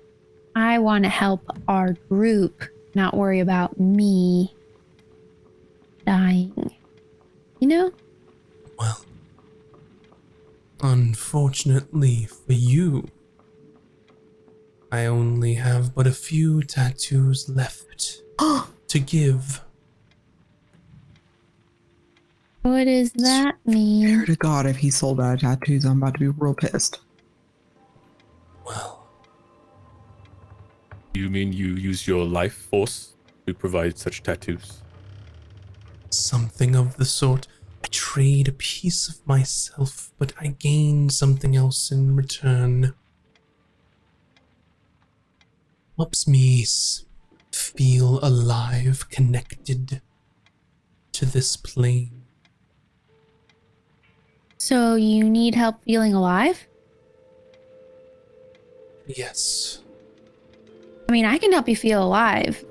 I want to help our group, not worry about me dying. You know? Well, unfortunately for you, I only have but a few tattoos left to give. What does that Swear mean? to God, if he sold out of tattoos, I'm about to be real pissed. Well, You mean you use your life force to provide such tattoos? something of the sort. I trade a piece of myself, but I gain something else in return. Helps me feel alive, connected to this plane. So you need help feeling alive? Yes. I mean, I can help you feel alive.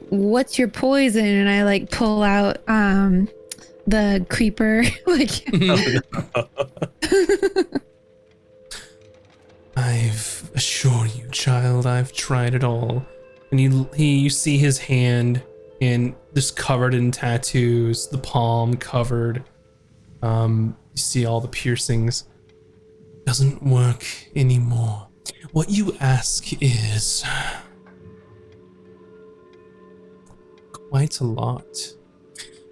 What's your poison? And I like pull out the creeper. Like I've assure you, child, I've tried it all. And you see his hand in just covered in tattoos, the palm covered. You see all the piercings. Doesn't work anymore. What you ask is quite a lot.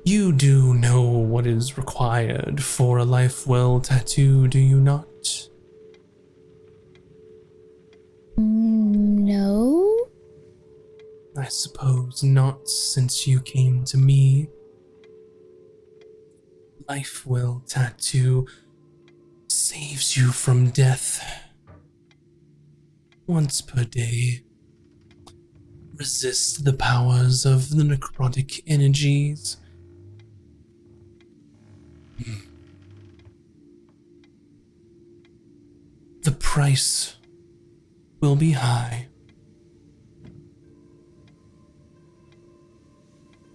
You do know what is required for a life well tattoo, do you not? no. I suppose not, since you came to me. Life well tattoo saves you from death. Once per day. Resist the powers of the necrotic energies. The price will be high.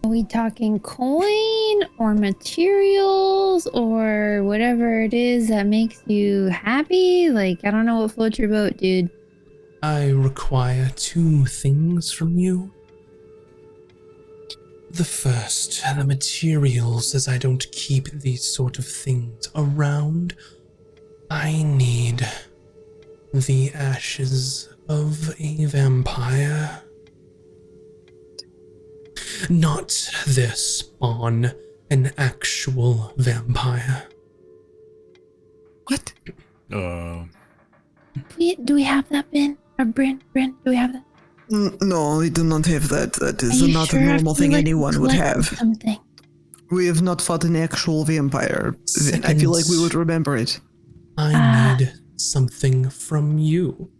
Are we talking coin or materials or whatever it is that makes you happy? Like, I don't know what floats your boat, dude. I require two things from you. The first, the materials, as I don't keep these sort of things around. I need the ashes of a vampire. Not their spawn, an actual vampire. What? Do we have that, Ben? Or Bryn, do we have that? No, we do not have that. That Are is you not sure? a normal thing Like, anyone would collected have. Something. We have not fought an actual vampire. I feel like we would remember it. I need something from you.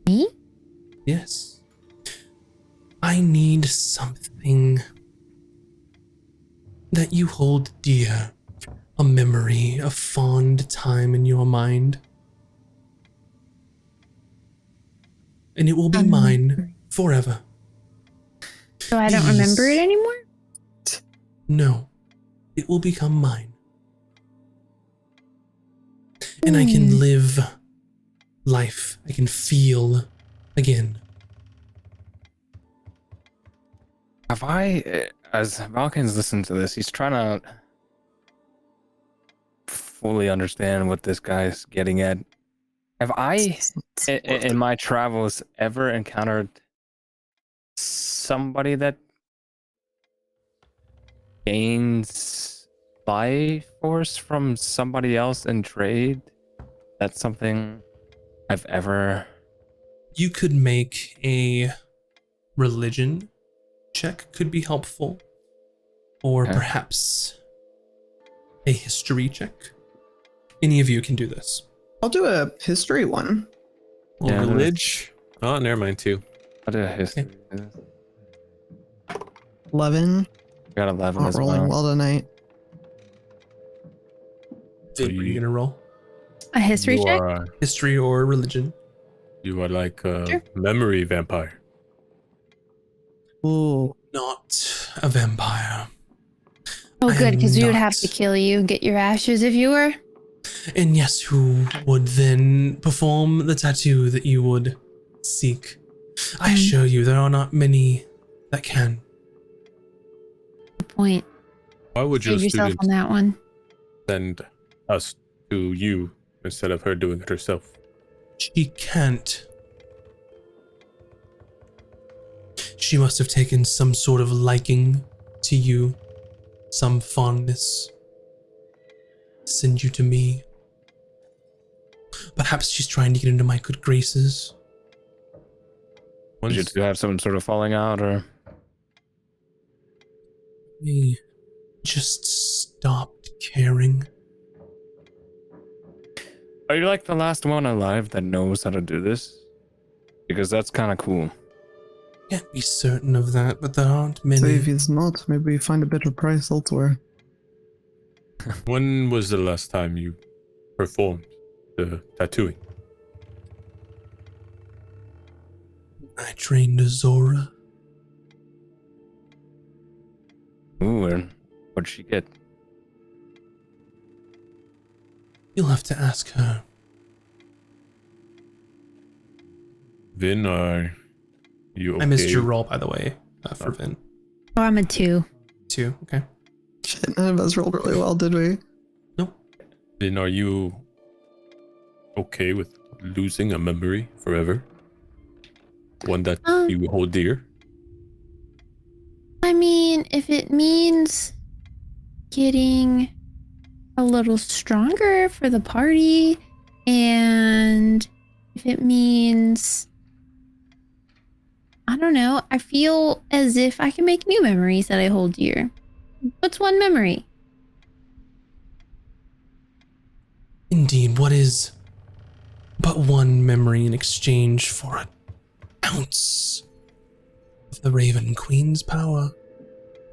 Me? Yes. I need something that you hold dear. A memory, a fond time in your mind. And it will be mine forever. So I don't remember it anymore? No, it will become mine. And I can live life. I can feel again. Have I, as Valken's listened to this, he's trying to fully understand what this guy's getting at. Have I, in my travels, ever encountered somebody that gains life force from somebody else in trade? That's something I've ever... You could make a religion check, could be helpful. Or Okay. perhaps a history check. Any of you can do this. I'll do a history one. Well, Yeah, village. Oh, never mind too. I'll do a history. 11. Got 11 Not as rolling well. well tonight. What are you gonna roll? A history you check? are History or religion? you are like a Sure. memory vampire. Ooh. Not a vampire. Oh, I good, am because we would have not. to kill you and get your ashes if you were. And yes, who would then perform the tattoo that you would seek? I assure you, there are not many that can. Good point. Why would your Save yourself student on that one. send us to you instead of her doing it herself? She can't. She must have taken some sort of liking to you, some fondness. Send you to me. Perhaps she's trying to get into my good graces. Did you two have some sort of falling out, or? We just stopped caring. Are you like the last one alive that knows how to do this? Because that's kind of cool. Can't be certain of that, but there aren't So if many. he's not, maybe we find a better price elsewhere. When was the last time you performed the tattooing? I trained Azora. Ooh, and what'd she get? You'll have to ask her. Vin, are you okay? I missed your roll, by the way, for Vin. Oh, I'm a 2. 2, okay. Shit, none of us rolled really well, did we? Vin, are you okay with losing a memory forever? One that you hold dear? I mean, if it means getting a little stronger for the party, and if it means, I don't know, I feel as if I can make new memories that I hold dear. What's one memory? Indeed, what is but one memory in exchange for an ounce of the Raven Queen's power?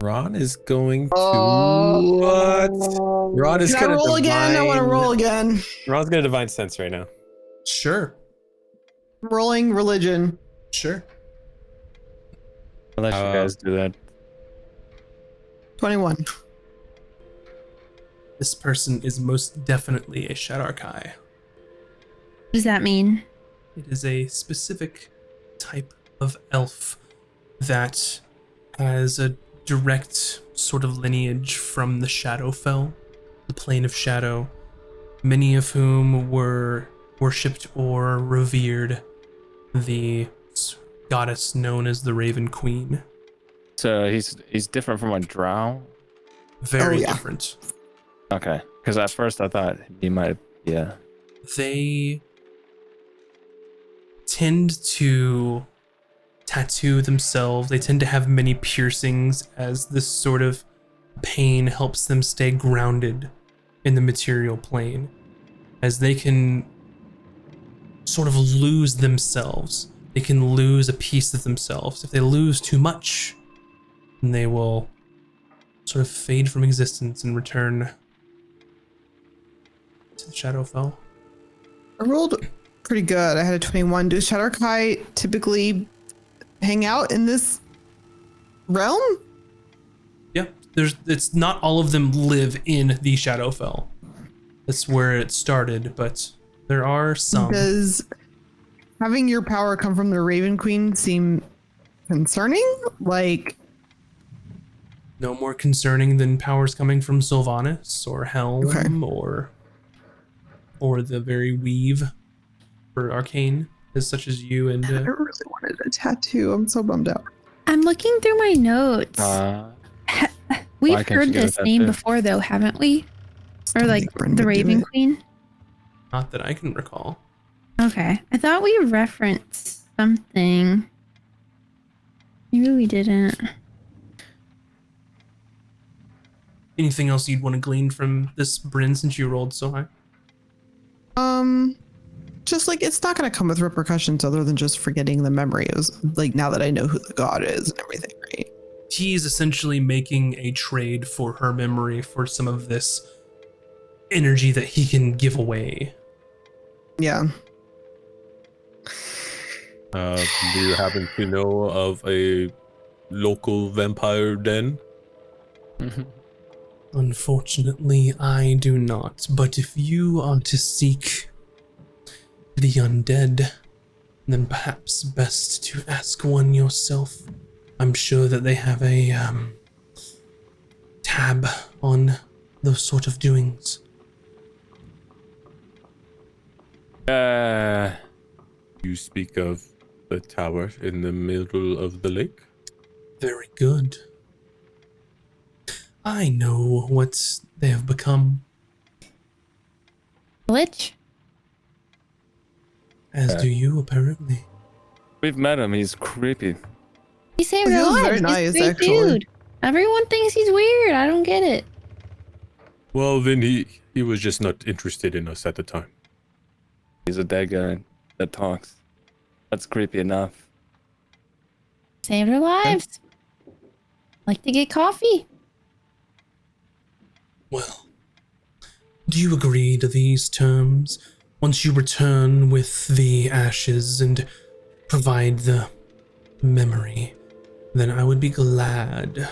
Ron is going to Oh. what? Ron is Can I gonna roll again? I want to roll again. Ron's gonna divine sense right now. Sure, Rolling religion. sure. I'll let you guys do that. 21. This person is most definitely a Shadarkai. What does that mean? It is a specific type of elf that has a direct sort of lineage from the Shadowfell, the plane of shadow, many of whom were worshipped or revered the goddess known as the Raven Queen. So he's different from a drow. Very yeah. different. Okay, because at first I thought he might. Yeah. They tend to tattoo themselves. They tend to have many piercings, as this sort of pain helps them stay grounded in the material plane, as they can sort of lose themselves. They can lose a piece of themselves. If they lose too much, then they will sort of fade from existence and return to the Shadowfell. I rolled pretty good. I had a 21. Do Shadowkai typically hang out in this realm? Yeah, it's not all of them live in the Shadowfell. That's where it started, but there are some. Does having your power come from the Raven Queen seem concerning? Like, No more concerning than powers coming from Sylvanas or Helm Okay. or the very Weave for Arcane, as such as you and I really wanted a tattoo. I'm so bummed out. I'm looking through my notes. We've why can't you heard get a this name tattoo? before, though, haven't we? Or Don't like think Brenda the did Raven it. Queen? not that I can recall. Okay. I thought we referenced something. Maybe we didn't. Anything else you'd want to glean from this, Bryn, since you rolled so high? Just like it's not going to come with repercussions other than just forgetting the memory. It was like now that I know who the god is and everything, right? He's essentially making a trade for her memory for some of this energy that he can give away. Yeah. Do you happen to know of a local vampire den? Unfortunately, I do not. But if you are to seek the undead, then perhaps best to ask one yourself. I'm sure that they have a tab on those sort of doings. You speak of the tower in the middle of the lake? Very good. I know what they have become, Lich? as do you, apparently. We've met him. He's creepy. He saved He our was lives. very He's a nice, great actually. dude. Everyone thinks he's weird. I don't get it. Well, then he was just not interested in us at the time. He's a dead guy that talks. That's creepy enough. Saved our lives. Like to get coffee. Well, do you agree to these terms? Once you return with the ashes and provide the memory, then I would be glad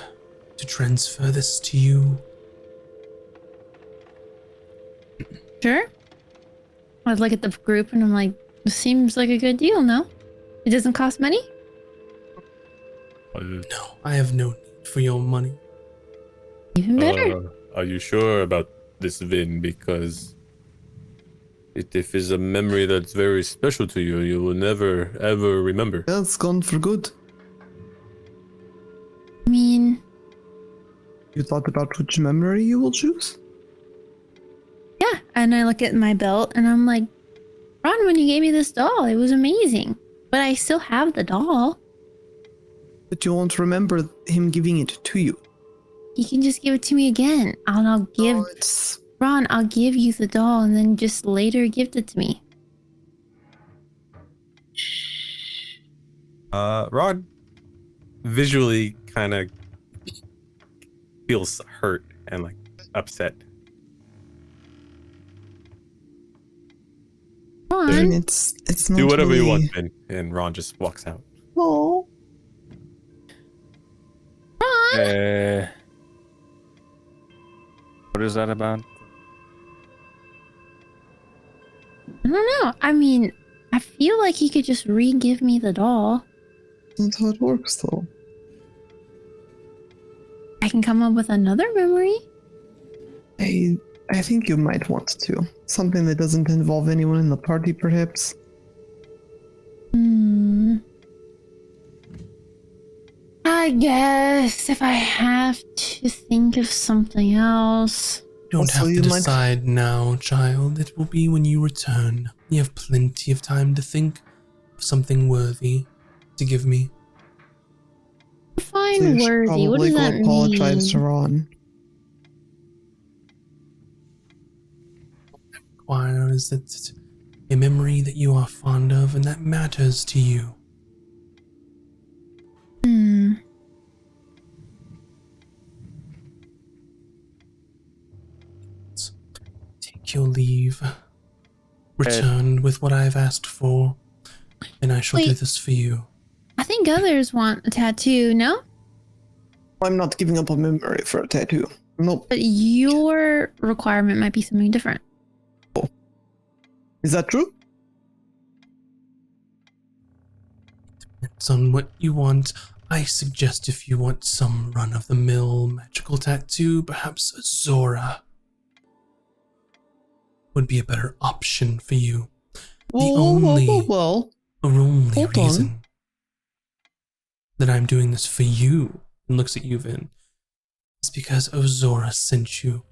to transfer this to you. Sure. I look at the group and I'm like, this seems like a good deal, no? It doesn't cost money? No, I have no need for your money. Even better. Are you sure about this, Vin? Because if it's a memory that's very special to you, you will never, ever remember. Yeah, it's gone for good. I mean, You thought about which memory you will choose? yeah. And I look at my belt and I'm like, Ron, when you gave me this doll, it was amazing. But I still have the doll. But you won't remember him giving it to you. You can just give it to me again. I'll give Oh, it's Ron, I'll give you the doll and then just later gift it to me. Rod visually kind of feels hurt and like upset. Ron, and it's not Do whatever you really- want, Vin. And Ron just walks out. Oh, Ron. What is that about? I don't know. I mean, I feel like he could just re-give me the doll. that's how it works, though. I can come up with another memory. I I think you might want to. Something that doesn't involve anyone in the party, perhaps. I guess if I have to think of something else. Don't Also, have to you might- decide now, child. It will be when you return. You have plenty of time to think of something worthy to give me. So Fine, you should worthy. What probably does go that apologize to mean? Ron. Requires that a memory that you are fond of and that matters to you. Take your leave. Return with what I have asked for, and I shall do Wait. this for you. I think others want a tattoo, no? I'm not giving up a memory for a tattoo. Nope. But your requirement might be something different. Is that true? Depends on what you want. I suggest if you want some run-of-the-mill magical tattoo, perhaps Zora would be a better option for you. only Well. only Hold on. reason that I'm doing this for you, and looks at you, Vin, is because Ozora sent you.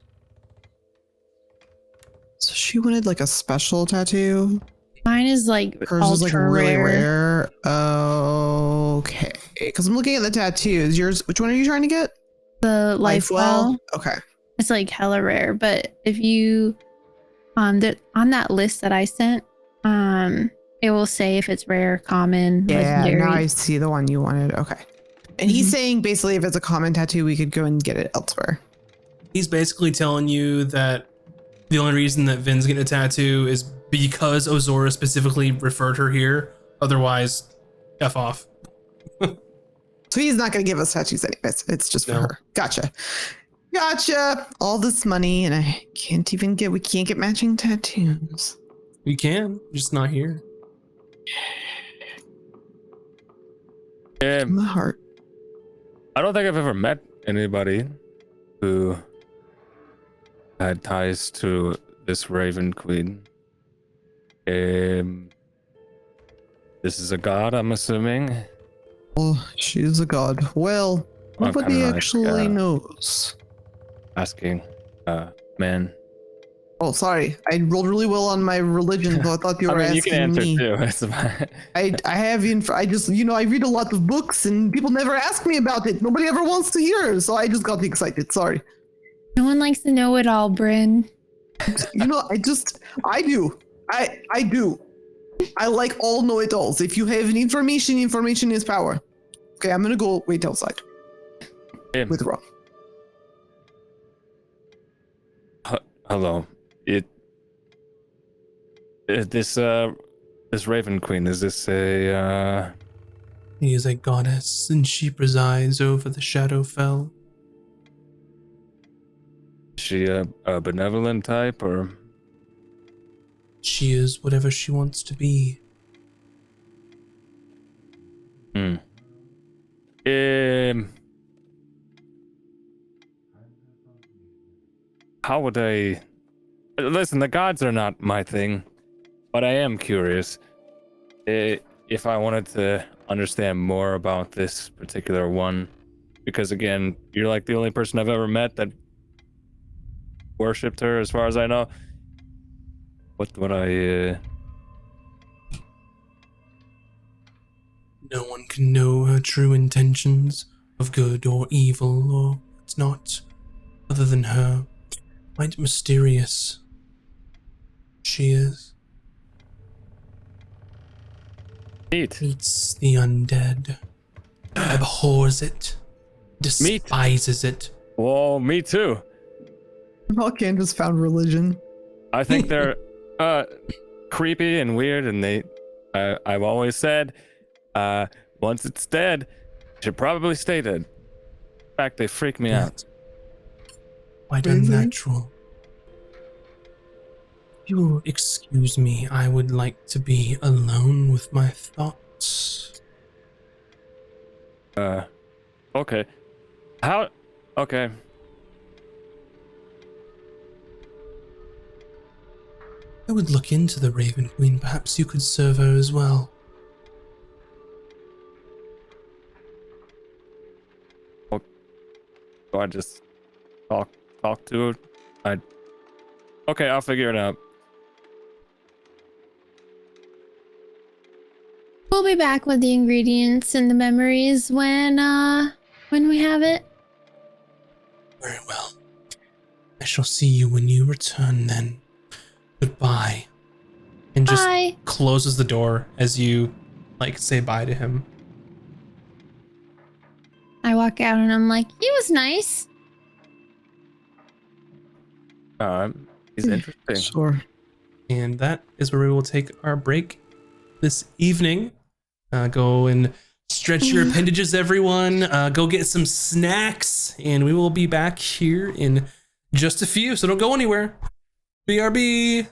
So she wanted like a special tattoo. Mine is like Hers ultra is like really rare. rare. Okay. Because I'm looking at the tattoos. Yours, which one are you trying to get? The life well. Okay. It's like hella rare, but if you on that list that I sent, it will say if it's rare, common, Yeah, legendary. now I see the one you wanted. Okay. And he's saying basically if it's a common tattoo, we could go and get it elsewhere. He's basically telling you that the only reason that Vin's getting a tattoo is because Ozora specifically referred her here. Otherwise, F off. So he's not going to give us tattoos anyways. It's just for No. her. Gotcha. Gotcha. All this money and we can't get matching tattoos. You can, just not here. In the heart. I don't think I've ever met anybody who had ties to this Raven Queen. This is a god, I'm assuming. Oh, she's a god. Well, I'm nobody kinda like, actually knows. Asking, man. Oh, sorry. I rolled really well on my religion, so I thought you were I mean, you asking can answer me. too. It's fine. I have I just I read a lot of books and people never ask me about it. Nobody ever wants to hear, so I just got excited. Sorry. No one likes to know it all, Bryn. I do. I do. I like all know-it-alls. If you have information is power. Okay, I'm gonna go wait outside with Ron. Hello. This Raven Queen, is this a He is a goddess, and she presides over the Shadowfell. is she a benevolent type, or She is whatever she wants to be. how would I listen? The gods are not my thing, but I am curious. If I wanted to understand more about this particular one, because again, you're like the only person I've ever met that worshipped her, as far as I know. What would I? No one can know her true intentions of good or evil, or it's not, other than her. Quite mysterious. She is. Neat. Hates the undead. Abhors it. Despises it. Well, me too. Volcan just found religion. I think they're creepy and weird, and I've always said, once it's dead, it should probably stay dead. In fact, they freak me out. Quite Really? unnatural. If you will excuse me, I would like to be alone with my thoughts. Okay. Okay. I would look into the Raven Queen. Perhaps you could serve her as well. Do I just talk to her? Okay, I'll figure it out. We'll be back with the ingredients and the memories when we have it. Very well. I shall see you when you return then. Goodbye. And just Bye. closes the door as you like say bye to him. I walk out and I'm like, he was nice. He's interesting. Sure. And that is where we will take our break this evening. Go and stretch your appendages, everyone. Go get some snacks, and we will be back here in just a few. So don't go anywhere. BRB.